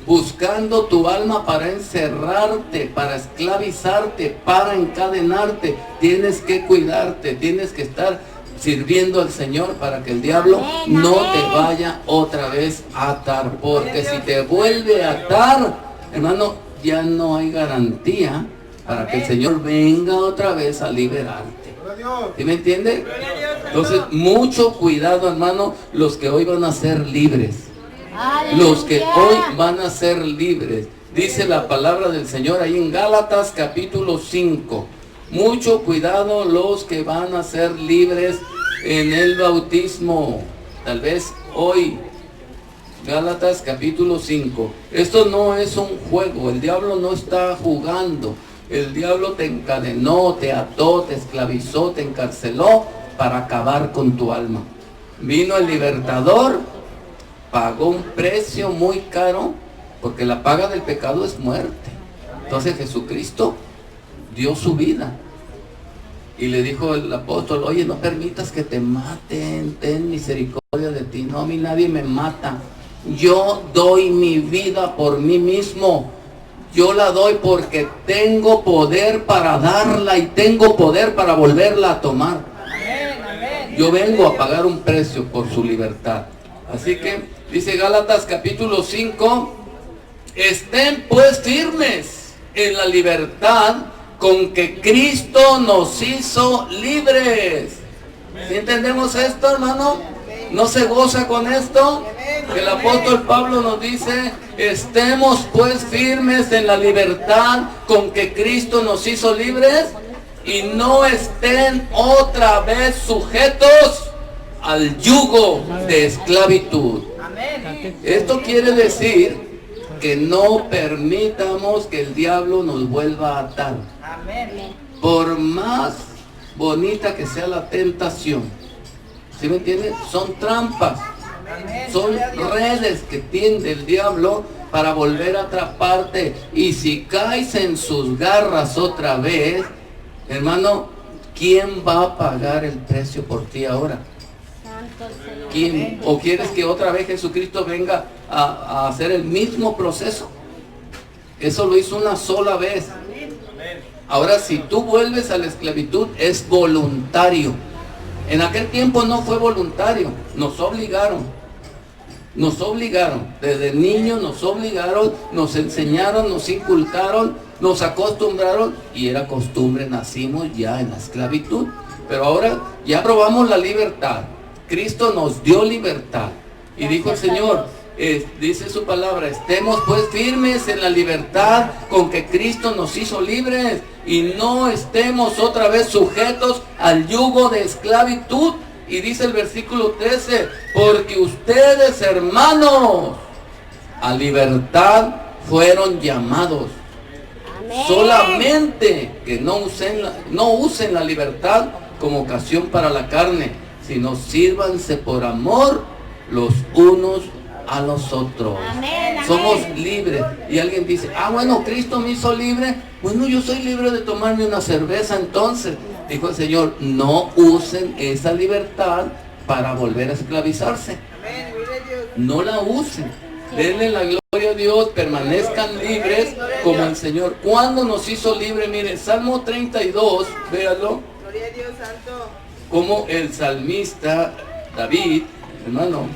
buscando tu alma para encerrarte, para esclavizarte, para encadenarte. Tienes que cuidarte, tienes que estar sirviendo al Señor para que el diablo no te vaya otra vez a atar, porque si te vuelve a atar, hermano, ya no hay garantía para que el Señor venga otra vez a liberarte. ¿Sí me entiende? Entonces, mucho cuidado, hermano, los que hoy van a ser libres. Los que hoy van a ser libres. Dice la palabra del Señor ahí en Gálatas capítulo 5. Mucho cuidado los que van a ser libres en el bautismo. Tal vez hoy. Gálatas capítulo 5. Esto no es un juego. El diablo no está jugando. El diablo te encadenó, te ató, te esclavizó, te encarceló para acabar con tu alma. Vino el libertador, pagó un precio muy caro, porque la paga del pecado es muerte. Entonces Jesucristo dio su vida Y le dijo el apóstol, oye, no permitas que te maten, ten misericordia de ti. No, a mí nadie me mata. Yo doy mi vida por mí mismo. Yo la doy porque tengo poder para darla y tengo poder para volverla a tomar. Yo vengo a pagar un precio por su libertad. Así que dice Gálatas capítulo 5, estén pues firmes en la libertad con que Cristo nos hizo libres. ¿Sí entendemos esto, hermano? ¿No se goza con esto? Que el apóstol Pablo nos dice, estemos pues firmes en la libertad con que Cristo nos hizo libres y no estén otra vez sujetos al yugo de esclavitud. Esto quiere decir que no permitamos que el diablo nos vuelva a atar. Por más bonita que sea la tentación, ¿sí me entienden? Son trampas, son redes que tiende el diablo para volver a atraparte. Y si caes en sus garras otra vez, hermano, ¿quién va a pagar el precio por ti ahora? ¿Quién? ¿O quieres que otra vez Jesucristo venga a hacer el mismo proceso? Eso lo hizo una sola vez. Ahora, si tú vuelves a la esclavitud, es voluntario. En aquel tiempo no fue voluntario, nos obligaron. Nos obligaron, desde niños nos obligaron, nos enseñaron, nos inculcaron, nos acostumbraron y era costumbre, nacimos ya en la esclavitud. Pero ahora ya probamos la libertad. Cristo nos dio libertad. Y dijo el Señor, dice su palabra, estemos pues firmes en la libertad con que Cristo nos hizo libres y no estemos otra vez sujetos al yugo de esclavitud. Y dice el versículo 13, porque ustedes, hermanos, a libertad fueron llamados. Amén. Solamente que no usen la libertad como ocasión para la carne, sino sírvanse por amor los unos a los otros. Amén, amén. Somos libres. Y alguien dice, bueno, Cristo me hizo libre. Bueno, yo soy libre de tomarme una cerveza entonces. Dijo el Señor, no usen esa libertad para volver a esclavizarse. No la usen. Denle la gloria a Dios, permanezcan libres como el Señor. ¿Cuándo nos hizo libre? Miren, Salmo 32, véanlo. Gloria a Dios, santo. Como el salmista David, hermano,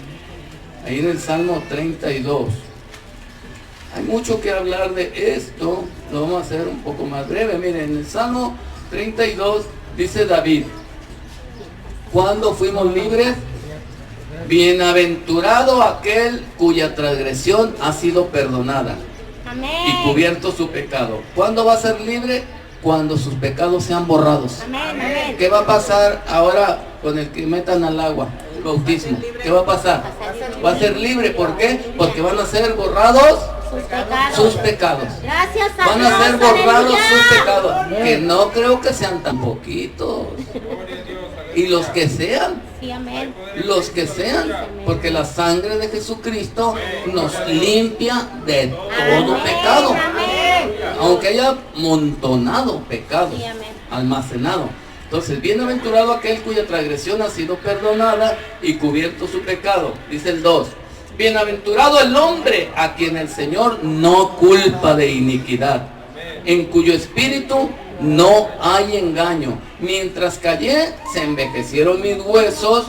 ahí en el Salmo 32. Hay mucho que hablar de esto, lo vamos a hacer un poco más breve. Miren, en el Salmo 32 dice David, ¿cuándo fuimos libres? Bienaventurado aquel cuya transgresión ha sido perdonada. Amén. Y cubierto su pecado. ¿Cuándo va a ser libre? Cuando sus pecados sean borrados. Amén. ¿Qué va a pasar ahora con el que metan al agua? El bautismo. ¿Qué va a pasar? Va a ser libre. ¿Por qué? Porque van a ser borrados sus pecados. Gracias a Van a ser borrados sus pecados. Que no creo que sean tan poquitos. Y los que sean. Los que sean. Porque la sangre de Jesucristo nos limpia de todo pecado. Aunque haya amontonado pecado, almacenado. Entonces, bienaventurado aquel cuya transgresión ha sido perdonada y cubierto su pecado. Dice el 2. Bienaventurado el hombre a quien el Señor no culpa de iniquidad, en cuyo espíritu no hay engaño. Mientras callé, se envejecieron mis huesos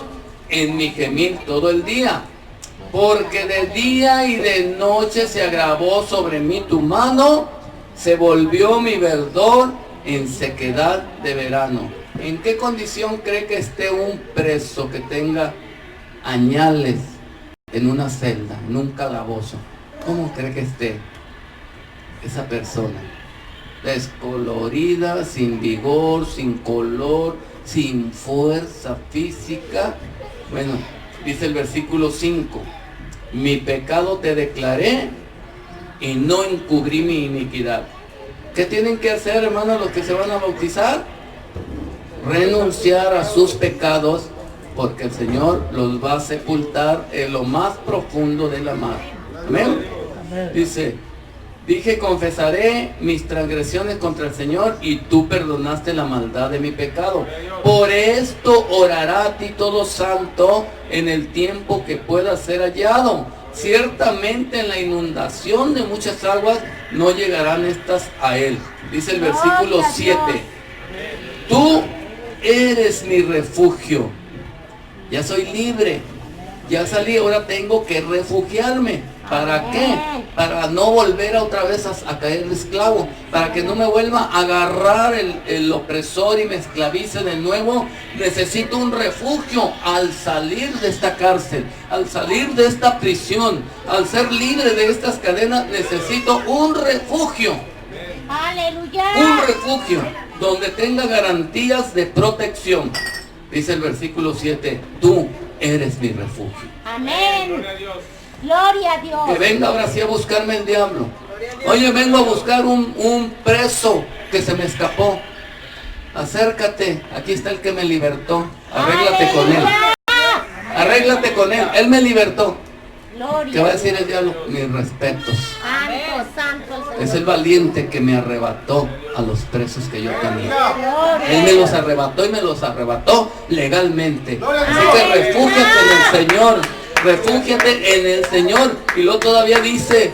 en mi gemir todo el día. Porque de día y de noche se agravó sobre mí tu mano, se volvió mi verdor en sequedad de verano. ¿En qué condición cree que esté un preso que tenga añales en una celda, en un calabozo? ¿Cómo cree que esté esa persona? Descolorida, sin vigor, sin color, sin fuerza física. Bueno, dice el versículo 5, mi pecado te declaré y no encubrí mi iniquidad. ¿Qué tienen que hacer, hermanos, los que se van a bautizar? Renunciar a sus pecados, porque el Señor los va a sepultar en lo más profundo de la mar. Amén. Dice, Dije, confesaré mis transgresiones contra el Señor y tú perdonaste la maldad de mi pecado. Por esto orará a ti todo santo en el tiempo que pueda ser hallado. Ciertamente en la inundación de muchas aguas no llegarán estas a él. Dice el versículo 7. Tú eres mi refugio. Ya soy libre. Ya salí, ahora tengo que refugiarme. ¿Para qué? Para no volver otra vez a caer de esclavo. Para que no me vuelva a agarrar el opresor y me esclavice de nuevo. Necesito un refugio al salir de esta cárcel. Al salir de esta prisión. Al ser libre de estas cadenas, necesito un refugio. ¡Aleluya! Un refugio donde tenga garantías de protección. Dice el versículo 7. Tú eres mi refugio. Amén. Gloria a Dios. Que venga ahora sí a buscarme el diablo. Oye, vengo a buscar un preso que se me escapó. Acércate, aquí está el que me libertó. Arréglate con él. Arréglate con él. Él me libertó. Gloria. ¿Qué va a decir el diablo? Mis respetos. Santo, santo el Señor. Es el valiente que me arrebató a los presos que yo tenía. Gloria. Él me los arrebató y me los arrebató legalmente. Así que refúgiate en el Señor. Refúgiate en el Señor. Y luego todavía dice,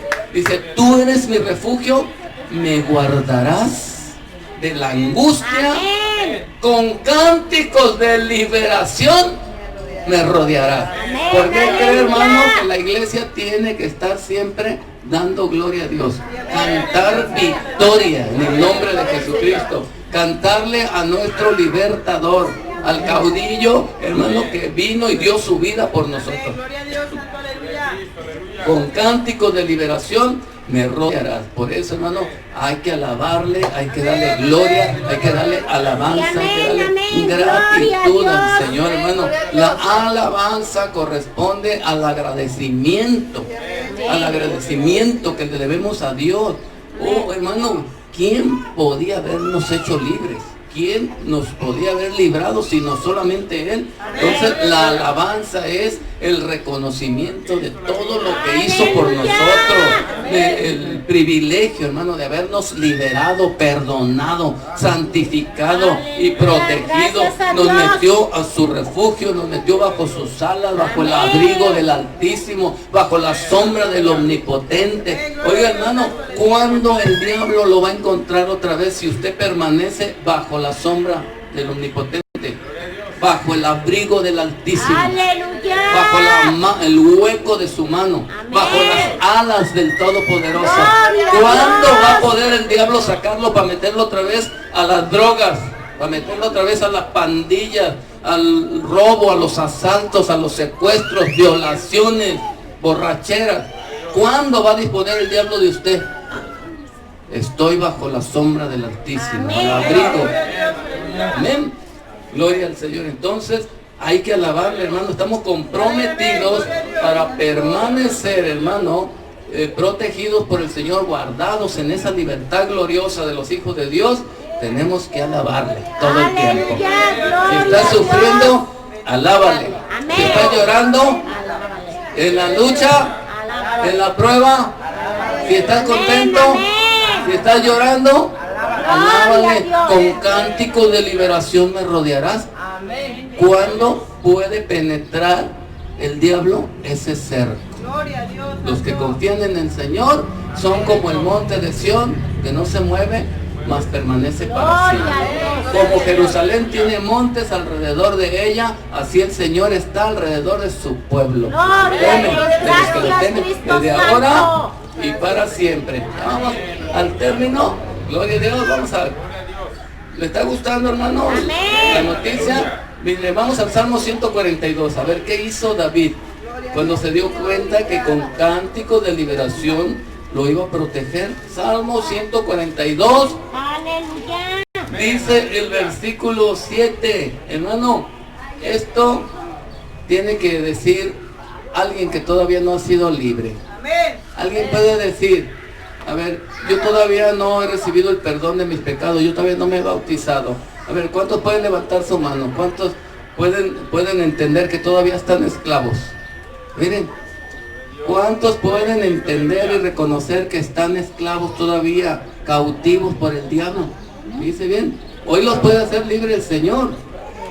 tú eres mi refugio, me guardarás de la angustia. Amén. Con cánticos de liberación me rodeará. Amén. ¿Por qué cree, Aleluya. hermano, que la iglesia tiene que estar siempre dando gloria a Dios? Cantar victoria en el nombre de Jesucristo. Cantarle a nuestro libertador, al caudillo, hermano, que vino y dio su vida por nosotros. Con cánticos de liberación me rodearás. Por eso, hermano, hay que alabarle, hay que darle gloria, hay que darle alabanza, hay que darle Amén. gratitud Gloria a al Dios. Señor, hermano. La alabanza corresponde al agradecimiento, al agradecimiento que le debemos a Dios. Oh, hermano, ¿quién podía habernos hecho libres? ¿Quién nos podía haber librado sino solamente Él? Entonces la alabanza es el reconocimiento de todo lo que hizo por nosotros, el privilegio, hermano, de habernos liberado, perdonado, santificado y protegido. Nos metió a su refugio, nos metió bajo sus alas, bajo el abrigo del Altísimo, bajo la sombra del Omnipotente. Oiga, hermano, ¿cuándo el diablo lo va a encontrar otra vez si usted permanece bajo la sombra del Omnipotente? Bajo el abrigo del Altísimo. Aleluya. Bajo el hueco de su mano. Amén. Bajo las alas del Todopoderoso. Gloria a ¿Cuándo Dios. va a poder el diablo sacarlo para meterlo otra vez a las drogas? Para meterlo otra vez a las pandillas, al robo, a los asaltos, a los secuestros, violaciones, borracheras. ¿Cuándo va a disponer el diablo de usted? Estoy bajo la sombra del Altísimo, Amén. al abrigo. Amén. Gloria al Señor. Entonces hay que alabarle, hermano. Estamos comprometidos para permanecer, hermano, protegidos por el Señor, guardados en esa libertad gloriosa de los hijos de Dios. Tenemos que alabarle todo el tiempo. Aleluya, Si gloria estás a sufriendo, alábale. Amén. Si estás llorando, Alábale. en la lucha, Alábale. en la prueba, si estás contento, Amén. si estás llorando, alábale. Gloria a Con Dios. cánticos de liberación me rodearás. ¿Cuándo puede penetrar el diablo ese cerco? Los que confían en el Señor son como el monte de Sión, que no se mueve, mas permanece para siempre. Como Jerusalén tiene montes alrededor de ella, así el Señor está alrededor de su pueblo. Gloria a Teme Dios. de los que le Gracias, temen, Cristo desde ahora Santo. y para siempre. Vamos al término. Gloria a Dios. Vamos a ver. ¿Le está gustando, hermanos, Amén. la noticia? Mire, vamos al Salmo 142. A ver qué hizo David cuando se dio cuenta que con cántico de liberación lo iba a proteger. Salmo 142. Aleluya. Dice el versículo 7, hermano, esto tiene que decir alguien que todavía no ha sido libre. Alguien puede decir, a ver, yo todavía no he recibido el perdón de mis pecados, yo todavía no me he bautizado. A ver, ¿cuántos pueden levantar su mano? ¿Cuántos pueden entender que todavía están esclavos? Miren, ¿Cuántos pueden entender y reconocer que están esclavos todavía, cautivos por el diablo? Dice bien, hoy los puede hacer libre el Señor.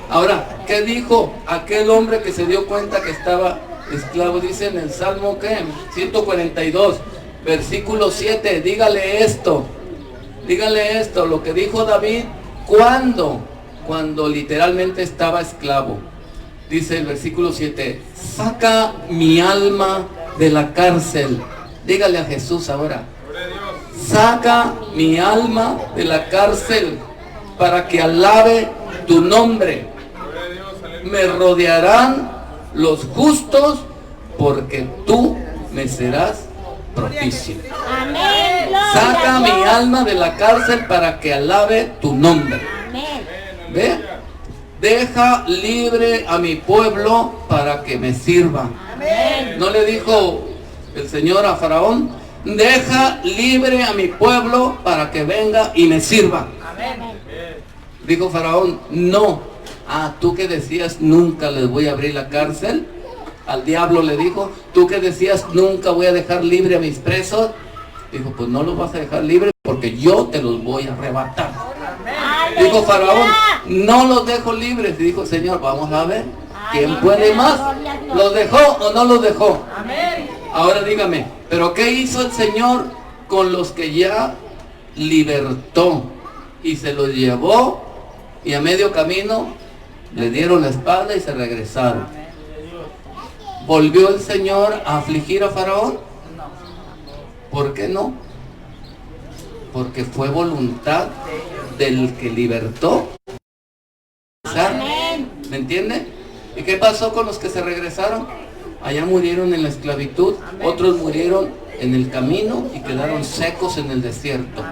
Ahora, ¿qué dijo aquel hombre que se dio cuenta que estaba esclavo? Dice en el Salmo, ¿qué? 142, versículo 7, dígale esto, lo que dijo David, cuando literalmente estaba esclavo. Dice el versículo 7, saca mi alma de la cárcel. Dígale a Jesús ahora, saca mi alma de la cárcel para que alabe tu nombre. Me rodearán los justos porque tú me serás propicio. Amén. Saca mi alma de la cárcel para que alabe tu nombre. Amén. ¿Ve? Deja libre a mi pueblo para que me sirva. Amén. ¿No le dijo el Señor a Faraón? Deja libre a mi pueblo para que venga y me sirva. Amén. Dijo Faraón, no. Tú que decías nunca les voy a abrir la cárcel. Al diablo le dijo, tú que decías nunca voy a dejar libre a mis presos. Dijo, pues no los vas a dejar libre porque yo te los voy a arrebatar. Aleluya. Dijo Faraón, no los dejo libres. Y dijo, Señor, vamos a ver quién puede más. ¿Los dejó o no los dejó? Amén. Ahora dígame, ¿pero qué hizo el Señor con los que ya libertó? Y se los llevó y a medio camino le dieron la espalda y se regresaron. ¿Volvió el Señor a afligir a Faraón? ¿Por qué no? Porque fue voluntad del que libertó. Amén. ¿Me entiende? ¿Y qué pasó con los que se regresaron? Allá murieron en la esclavitud, otros murieron en el camino y quedaron secos en el desierto.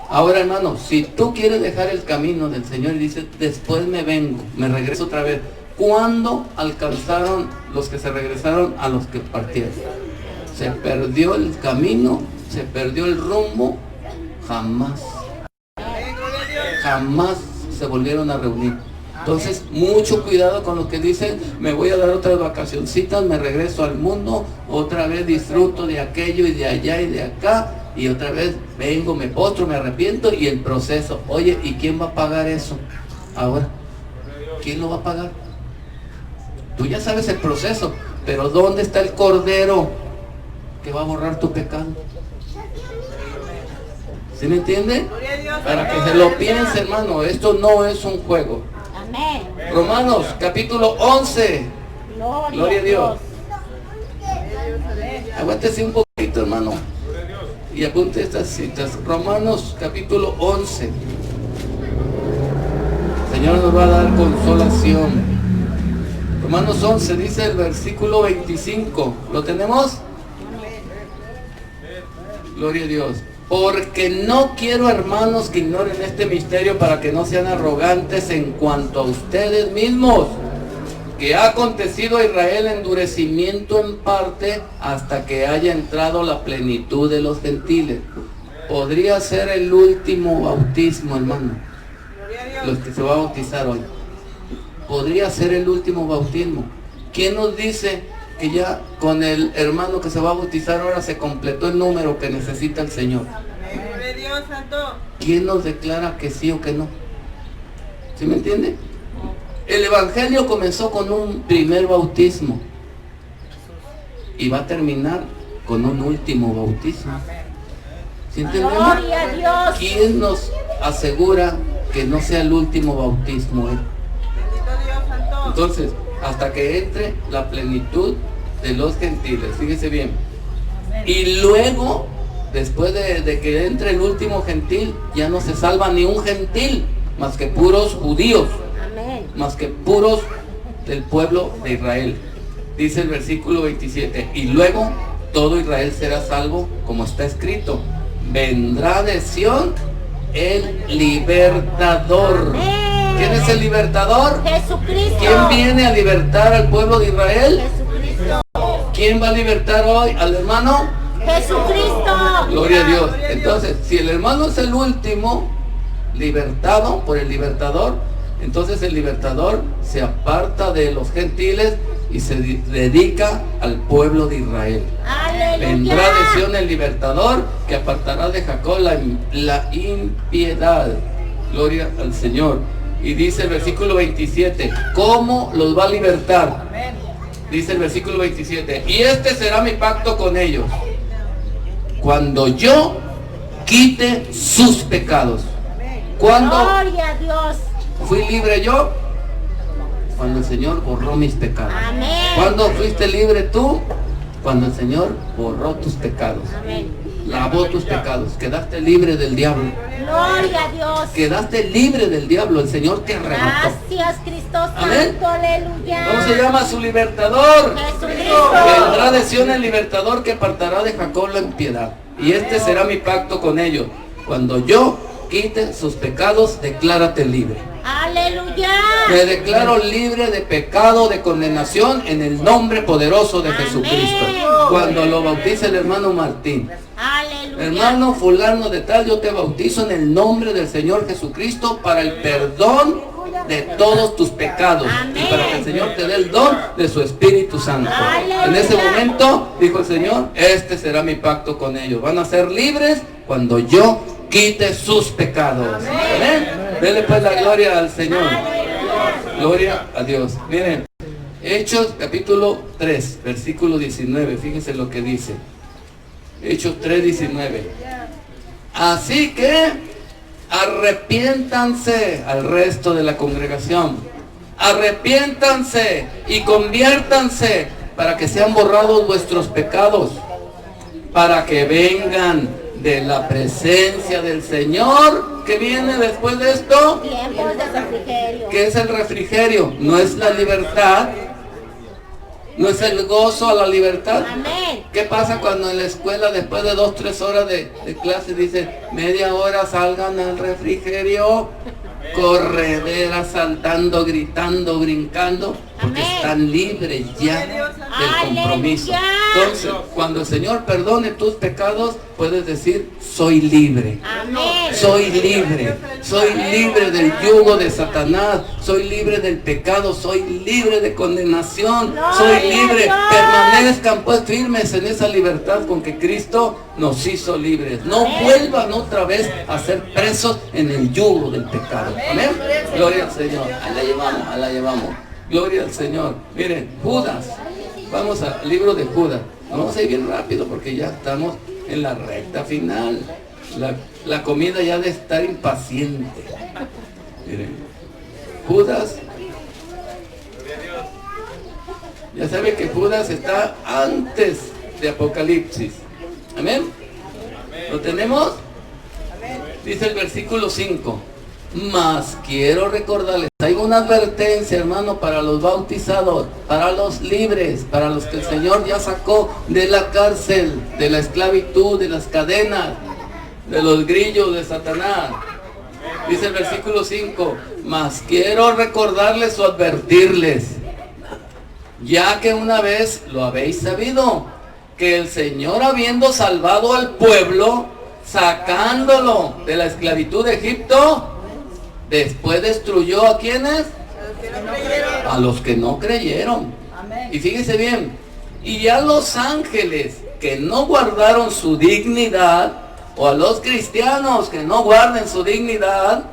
Ahora, hermano, si tú quieres dejar el camino del Señor y dices, después me vengo, me regreso otra vez, ¿cuándo alcanzaron los que se regresaron a los que partieron? Se perdió el camino, se perdió el rumbo, jamás se volvieron a reunir. Entonces, mucho cuidado con lo que dicen, me voy a dar otras vacacioncitas, me regreso al mundo, otra vez disfruto de aquello y de allá y de acá, y otra vez vengo, me postro, me arrepiento y el proceso. Oye, ¿y quién va a pagar eso? Ahora, ¿quién lo va a pagar? Tú ya sabes el proceso, pero ¿dónde está el cordero que va a borrar tu pecado? ¿Sí me entiende? Para que se lo piense, hermano, esto no es un juego. Amén. Romanos capítulo 11. Gloria a Dios. Aguántese un poquito, hermano, y apunte estas citas. Romanos capítulo 11. El Señor nos va a dar consolación. Romanos 11 dice el versículo 25. ¿Lo tenemos? Gloria a Dios. Porque no quiero, hermanos, que ignoren este misterio, para que no sean arrogantes en cuanto a ustedes mismos, que ha acontecido a Israel endurecimiento en parte hasta que haya entrado la plenitud de los gentiles. Podría ser el último bautismo, hermano, los que se va a bautizar hoy. Podría ser el último bautismo. ¿Quién nos dice que ya con el hermano que se va a bautizar ahora se completó el número que necesita el Señor? ¿Quién nos declara que sí o que no? ¿Sí me entiende? El Evangelio comenzó con un primer bautismo y va a terminar con un último bautismo. ¿Sí entendemos? Gloria a Dios. ¿Quién nos asegura que no sea el último bautismo? Entonces, hasta que entre la plenitud de los gentiles, fíjese bien. Y luego, después de que entre el último gentil, ya no se salva ni un gentil, más que puros judíos, Amén. más que puros del pueblo de Israel. Dice el versículo 27, y luego todo Israel será salvo, como está escrito, vendrá de Sión el libertador. Amén. ¿Quién es el libertador? Jesucristo. ¿Quién viene a libertar al pueblo de Israel? Jesucristo. ¿Quién va a libertar hoy al hermano? Jesucristo. Gloria a Dios. Entonces, si el hermano es el último libertado por el libertador, entonces el libertador se aparta de los gentiles y se dedica al pueblo de Israel. Vendrá de Sión el libertador que apartará de Jacob la impiedad. Gloria al Señor. Y dice el versículo 27, ¿cómo los va a libertar? Dice el versículo 27, y este será mi pacto con ellos, cuando yo quite sus pecados. ¿Cuándo Gloria a Dios. fui libre yo? Cuando el Señor borró mis pecados. Amén. ¿Cuándo fuiste libre tú? Cuando el Señor borró tus pecados. Amén. Lavó tus pecados. Quedaste libre del diablo. Gloria a Dios. Quedaste libre del diablo. El Señor te arrebató. Gracias, Cristo Amén. Santo, aleluya. ¿Cómo se llama su libertador? Jesucristo. Vendrá de Sión el libertador que apartará de Jacob la impiedad. Y este será mi pacto con ellos. Cuando yo quite sus pecados, declárate libre. Aleluya. Me declaro libre de pecado, de condenación, en el nombre poderoso de Jesucristo. Cuando lo bautiza el hermano Martín, Aleluya. hermano fulano de tal, yo te bautizo en el nombre del Señor Jesucristo para el perdón de todos tus pecados. Amén. Y para que el Señor te dé el don de su Espíritu Santo. Aleluya. En ese momento, dijo el Señor, este será mi pacto con ellos. Van a ser libres cuando yo quite sus pecados. Amén. Dele pues la gloria al Señor. Gloria a Dios. Miren, Hechos capítulo 3, versículo 19. Fíjense lo que dice. Hechos 3, 19. Así que arrepiéntanse al resto de la congregación. Arrepiéntanse y conviértanse para que sean borrados vuestros pecados, para que vengan de la presencia del Señor. ¿Qué viene después de esto? Tiempos de refrigerio. ¿Qué es el refrigerio? No es la libertad, no es el gozo a la libertad. Amén. ¿Qué pasa cuando en la escuela después de 2-3 horas de clase dicen media hora salgan al refrigerio? Corredera, saltando, gritando, brincando, porque Amén. están libres ya del compromiso. Aleluya. Entonces, cuando el Señor perdone tus pecados, puedes decir, soy libre. Amén. Soy libre del yugo de Satanás, soy libre del pecado, soy libre de condenación, soy libre. Dios. Permanezcan pues firmes en esa libertad con que Cristo nos hizo libres. No vuelvan otra vez a ser presos en el yugo del pecado. Amén. Gloria al Señor. Ahí la llevamos. Gloria al Señor. Miren, Judas. Vamos al libro de Judas. Vamos a ir bien rápido porque ya estamos en la recta final. La comida ya de estar impaciente. Miren, Judas. Ya sabe que Judas está antes de Apocalipsis. Amén. ¿Lo tenemos? Dice el versículo 5. Mas quiero recordarles, hay una advertencia, hermano, para los bautizados, para los libres, para los que el Señor ya sacó de la cárcel, de la esclavitud, de las cadenas, de los grillos de Satanás. Dice el versículo 5, mas quiero recordarles o advertirles, ya que una vez lo habéis sabido, que el Señor, habiendo salvado al pueblo, sacándolo de la esclavitud de Egipto, después destruyó ¿a quiénes? A los que no creyeron. Y fíjese bien, y a los ángeles que no guardaron su dignidad, o a los cristianos que no guarden su dignidad,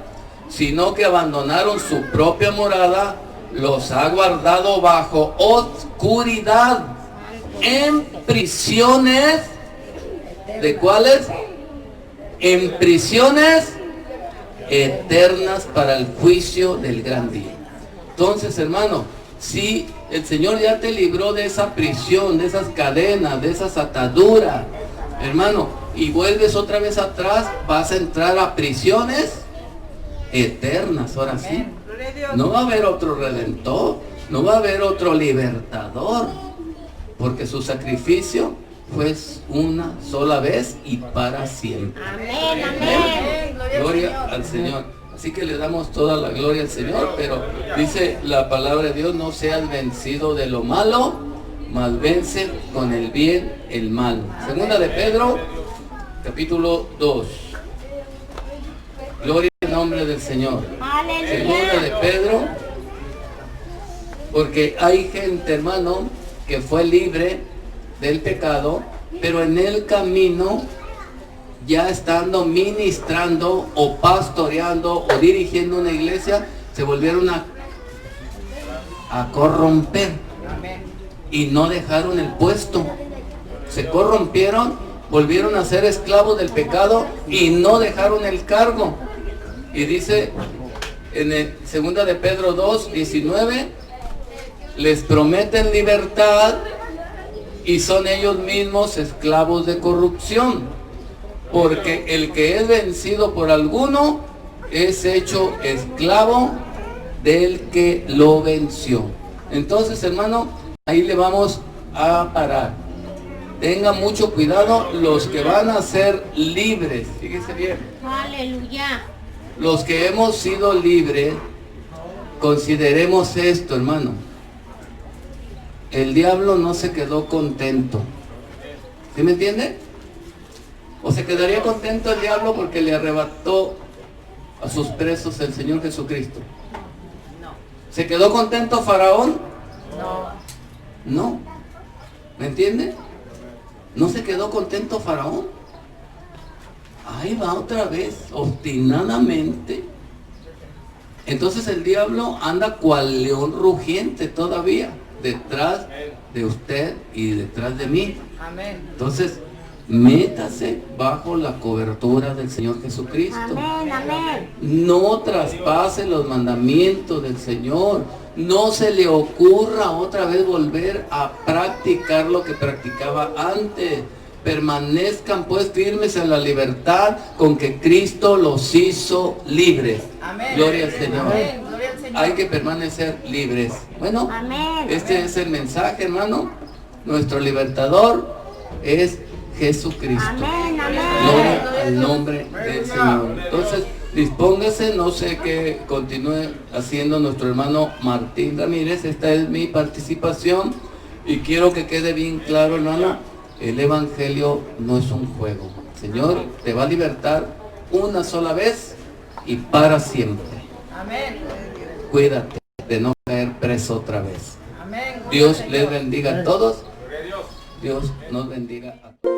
sino que abandonaron su propia morada, los ha guardado bajo oscuridad, en prisiones. ¿De cuáles? En prisiones eternas para el juicio del gran día. Entonces, hermano, si el Señor ya te libró de esa prisión, de esas cadenas, de esas ataduras, hermano, y vuelves otra vez atrás, vas a entrar a prisiones eternas. Ahora sí, no va a haber otro redentor, no va a haber otro libertador, porque su sacrificio fue una sola vez y para siempre. Amén, amén. Gloria al Señor. Así que le damos toda la gloria al Señor, pero dice la palabra de Dios, no seas vencido de lo malo, mas vence con el bien el mal. Segunda de Pedro, capítulo 2. Gloria al nombre del Señor. Segunda de Aleluya. Pedro, Porque hay gente, hermano, que fue libre del pecado, pero en el camino, ya estando ministrando o pastoreando o dirigiendo una iglesia, se volvieron a corromper y no dejaron el puesto. Se corrompieron, volvieron a ser esclavos del pecado y no dejaron el cargo. Y dice en el 2 de Pedro 2, 19, les prometen libertad y son ellos mismos esclavos de corrupción, porque el que es vencido por alguno es hecho esclavo del que lo venció. Entonces, hermano, ahí le vamos a parar. Tenga mucho cuidado los que van a ser libres. Fíjese bien. Aleluya. Los que hemos sido libres, consideremos esto, hermano. El diablo no se quedó contento. ¿Sí me entiende? ¿O se quedaría contento el diablo porque le arrebató a sus presos el Señor Jesucristo? No. ¿Se quedó contento Faraón? No. No. ¿Me entiende? ¿No se quedó contento Faraón? Ahí va otra vez, obstinadamente. Entonces el diablo anda cual león rugiente todavía, detrás de usted y detrás de mí. Amén. Entonces, métase bajo la cobertura del Señor Jesucristo. Amén, amén. No traspase los mandamientos del Señor. No se le ocurra otra vez volver a practicar lo que practicaba antes. Permanezcan pues firmes en la libertad con que Cristo los hizo libres. Amén. Gloria al Señor. Amén. Gloria al Señor. Hay que permanecer libres. Bueno, Amén. este es el mensaje, hermano. Nuestro libertador es Jesucristo. Amén, Gloria amén. al nombre del Señor. Entonces, dispóngase, no sé qué continúe haciendo nuestro hermano Martín Ramírez. Esta es mi participación y quiero que quede bien claro, hermano, el evangelio no es un juego. El Señor te va a libertar una sola vez y para siempre. Amén. Cuídate de no caer preso otra vez. Amén. Dios les bendiga a todos. Gloria a Dios. Dios nos bendiga a todos.